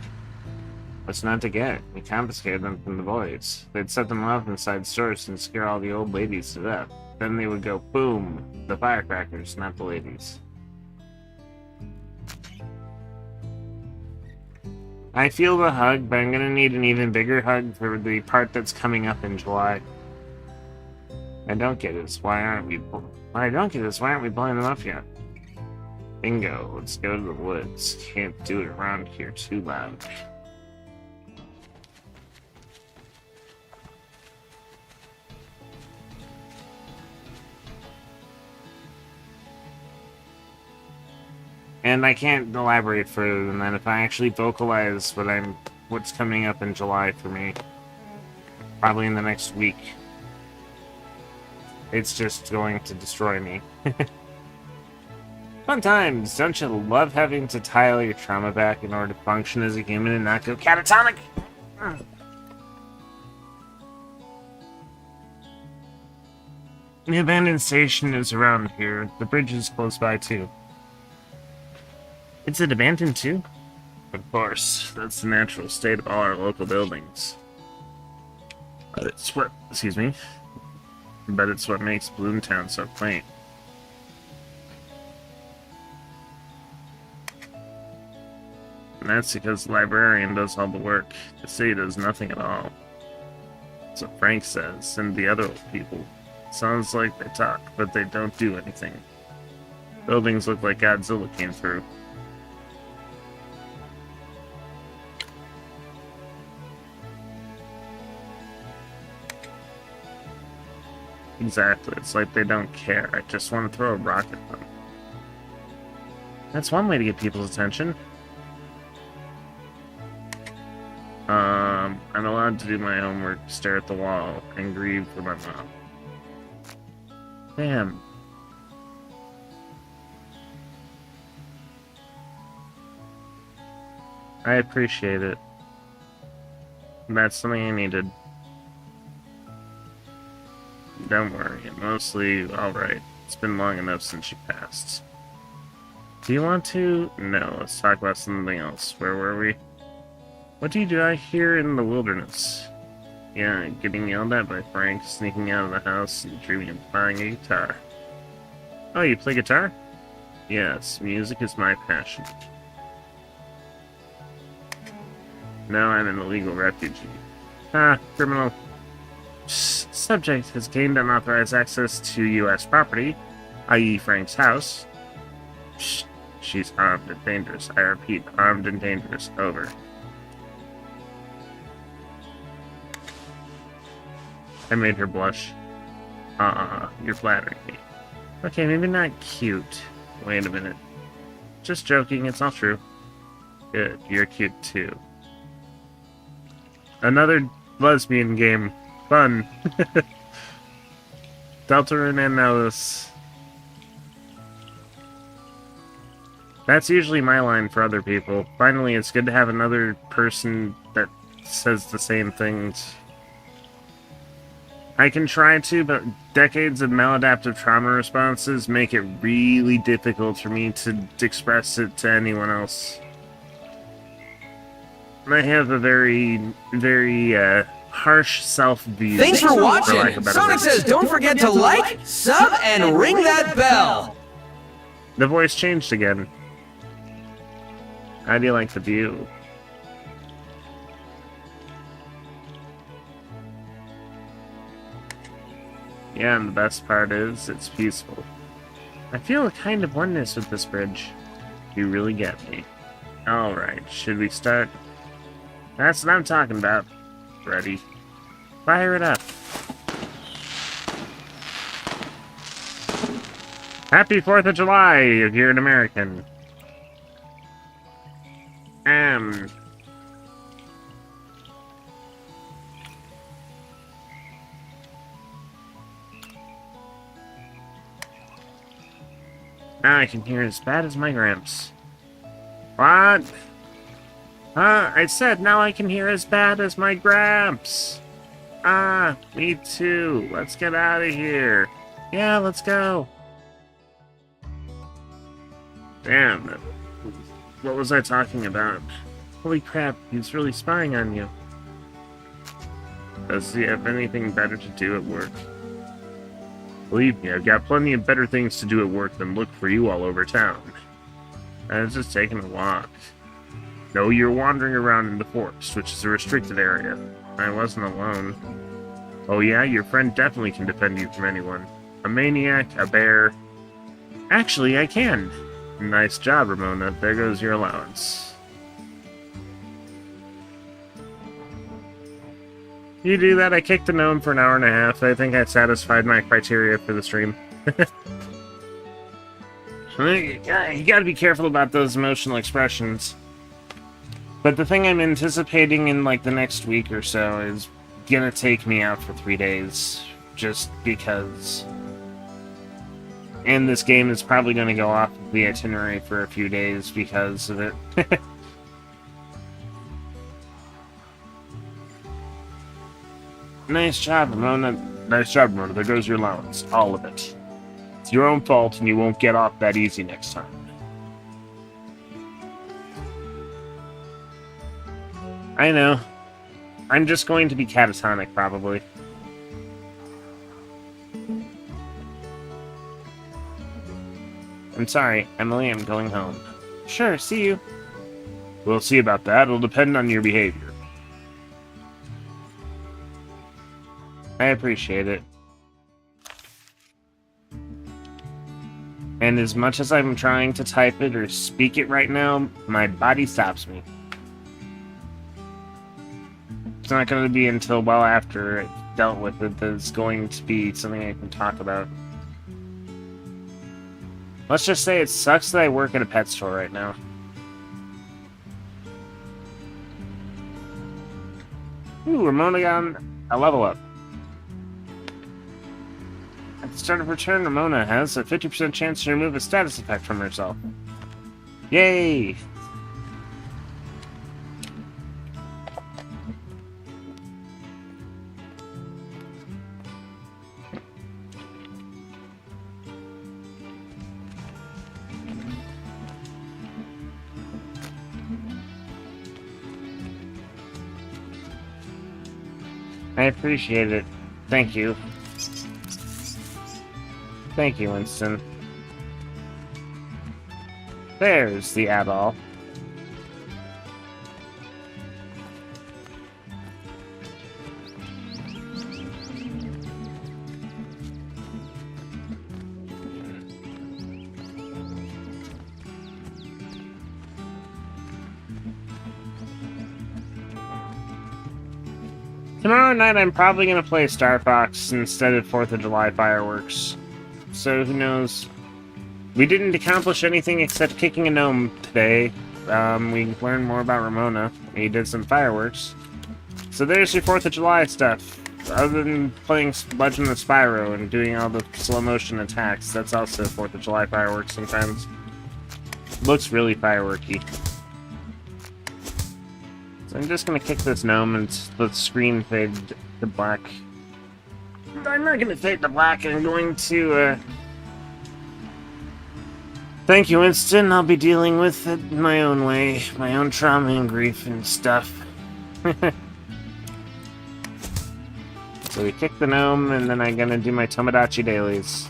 What's not to get? We confiscated them from the boys. They'd set them off inside stores and scare all the old ladies to death. Then they would go, boom, the firecrackers, not the ladies. I feel the hug, but I'm gonna need an even bigger hug for the part that's coming up in July. I don't get it. Why aren't we? What I don't get is why aren't we blowing them up yet? Bingo. Let's go to the woods. Can't do it around here too loud. And I can't elaborate further than that. If I actually vocalize what's coming up in July for me, probably in the next week, it's just going to destroy me. Fun times! Don't you love having to tile your trauma back in order to function as a human and not go catatonic? The abandoned station is around here. The bridge is close by too. Is it abandoned too? Of course, that's the natural state of all our local buildings. But it's what, excuse me, but it's what makes Bloomtown so quaint. And that's because the librarian does all the work. The city does nothing at all. That's what Frank says, and the other old people. Sounds like they talk, but they don't do anything. Buildings look like Godzilla came through. Exactly, it's like they don't care. I just want to throw a rock at them. That's one way to get people's attention. I'm allowed to do my homework, stare at the wall, and grieve for my mom. Damn. I appreciate it. That's something I needed. Don't worry, I'm mostly alright. It's been long enough since you passed. Do you want to? No, let's talk about something else. Where were we? What do you do out here in the wilderness? Yeah, getting yelled at by Frank, sneaking out of the house, and dreaming of buying a guitar. Oh, you play guitar? Yes, music is my passion. Now I'm an illegal refugee. Ah, criminal. Subject has gained unauthorized access to U.S. property, i.e. Frank's house. Shh, she's armed and dangerous. I repeat, armed and dangerous. Over. I made her blush. You're flattering me. Okay, maybe not cute. Wait a minute. Just joking, it's all true. Good, you're cute too. Another lesbian game. Fun. Deltarune and Alice. That's usually my line for other people. Finally, it's good to have another person that says the same things. I can try to, but decades of maladaptive trauma responses make it really difficult for me to express it to anyone else. I have a very, very, harsh self-view. Thanks for watching! Sonic says don't forget to like, sub, and ring that bell! The voice changed again. How do you like the view? Yeah, and the best part is, it's peaceful. I feel a kind of oneness with this bridge. You really get me. Alright, should we start? That's what I'm talking about. Ready? Fire it up. Happy 4th of July, if you're an American. Now I can hear as bad as my gramps. What? I said now I can hear as bad as my gramps. Ah, me too. Let's get out of here. Yeah, let's go. Damn. What was I talking about? Holy crap, he's really spying on you. Does he have anything better to do at work? Believe me, I've got plenty of better things to do at work than look for you all over town. I was just taking a walk. No, you're wandering around in the forest, which is a restricted area. I wasn't alone. Oh yeah, your friend definitely can defend you from anyone. A maniac, a bear... Actually, I can. Nice job, Ramona. There goes your allowance. You do that, I kicked the gnome for an hour and a half. I think I satisfied my criteria for the stream. You gotta be careful about those emotional expressions. But the thing I'm anticipating in, like, the next week or so is gonna take me out for 3 days. Just because... And this game is probably gonna go off the itinerary for a few days because of it. Nice job, Ramona. Nice job, Ramona. There goes your allowance. All of it. It's your own fault, and you won't get off that easy next time. I know. I'm just going to be catatonic, probably. I'm sorry, Emily, I'm going home. Sure, see you. We'll see about that. It'll depend on your behavior. I appreciate it. And as much as I'm trying to type it or speak it right now, my body stops me. It's not going to be until well after I've dealt with it that it's going to be something I can talk about. Let's just say it sucks that I work at a pet store right now. Ooh, Ramona got a level up. At the start of her turn, Ramona has a 50% chance to remove a status effect from herself. Yay! I appreciate it. Thank you. Thank you, Winston. There's the eyeball. Tomorrow night I'm probably going to play Star Fox instead of 4th of July fireworks. So who knows? We didn't accomplish anything except kicking a gnome today. We learned more about Ramona. We did some fireworks. So there's your 4th of July stuff. Other than playing Legend of Spyro and doing all the slow motion attacks, that's also 4th of July fireworks sometimes. Looks really fireworky. So I'm just gonna kick this gnome and the screen fade to black. I'm not gonna fade to black, I'm going to, Thank you, Winston. I'll be dealing with it my own way. My own trauma and grief and stuff. So we kick the gnome, and then I'm gonna do my Tomodachi dailies.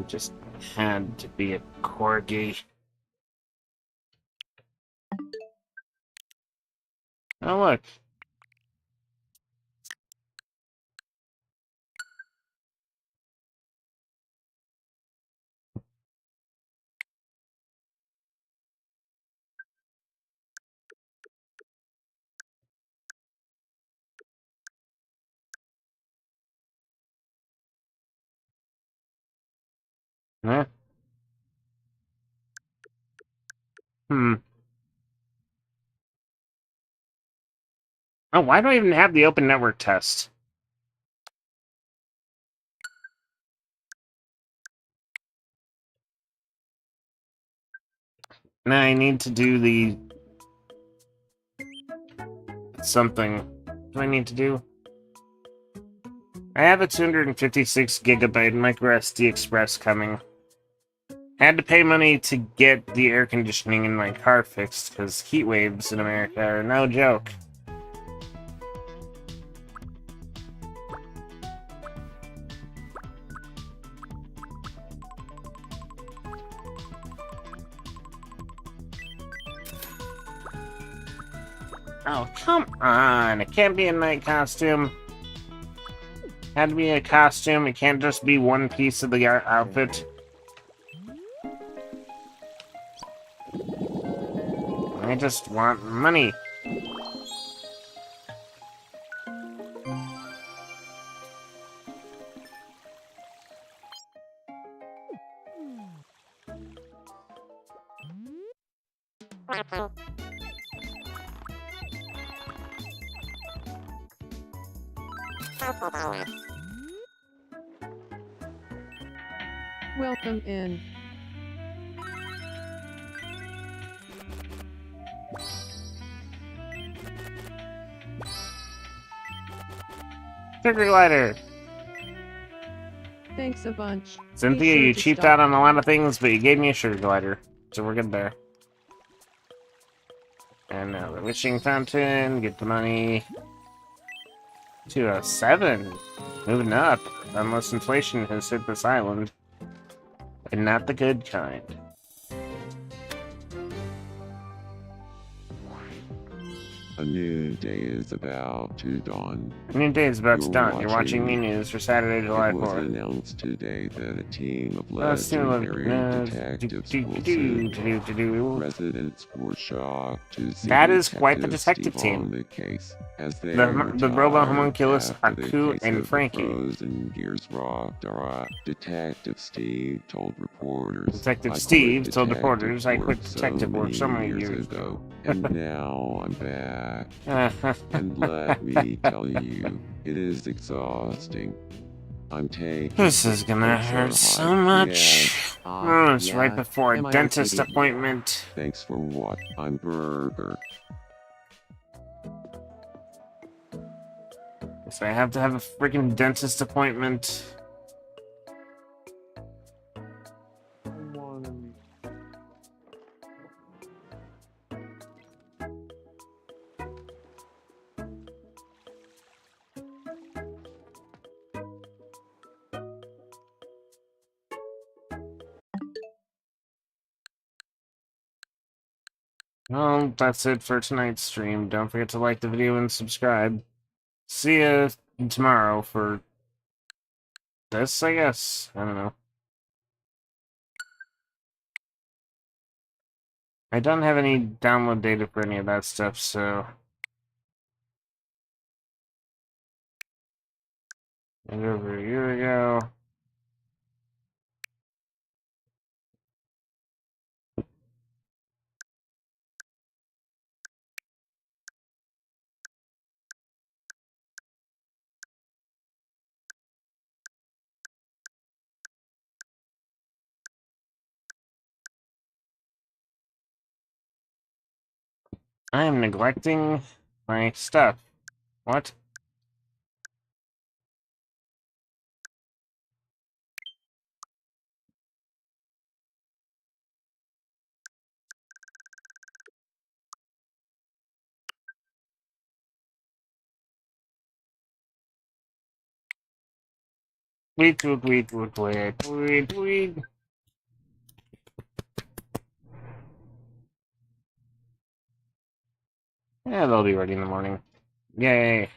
It just had to be a corgi. Oh, look. Huh? Hmm. Oh, why do I even have the open network test? Now I need to do the... something. What do I need to do? I have a 256 gigabyte micro SD Express coming. Had to pay money to get the air conditioning in my car fixed because heat waves in America are no joke. Oh, come on. It can't be a night costume. Had to be a costume. It can't just be one piece of the outfit. I just want money. Welcome in. Sugar glider. Thanks a bunch. Cynthia, Be sure you to cheaped stop. out on a lot of things, but you gave me a sugar glider. So we're good there. And now the wishing fountain. Get the money. To a 7. Moving up. Unless inflation has hit this island. And not the good kind. A new day is about to dawn. A new day is about to You're dawn. You're watching watching- Me News for Saturday, July It was 4th. announced today that a team of Still legendary detectives will sue. Residents were shocked to see That is quite the Detective detective Steve team. on the case, as they The retired Robo Homunculus, after the Haku, case and of the Frankie. Frozen Gears rocked our Detective Steve told reporters. Detective "I quit Steve told detective reporters, I quit work detective work so many years ago. and now I'm back. And let me tell you, it is exhausting. I'm taking This is gonna hurt so much. Oh, it's right before a dentist appointment. Thanks for what? I'm Burger. So I have to have a freaking dentist appointment. Well, that's it for tonight's stream. Don't forget to like the video and subscribe. See ya tomorrow for this, I guess. I don't know. I don't have any download data for any of that stuff, so... And over a year ago... I am neglecting my stuff. What? Tweet. Yeah, they'll be ready in the morning. Yay.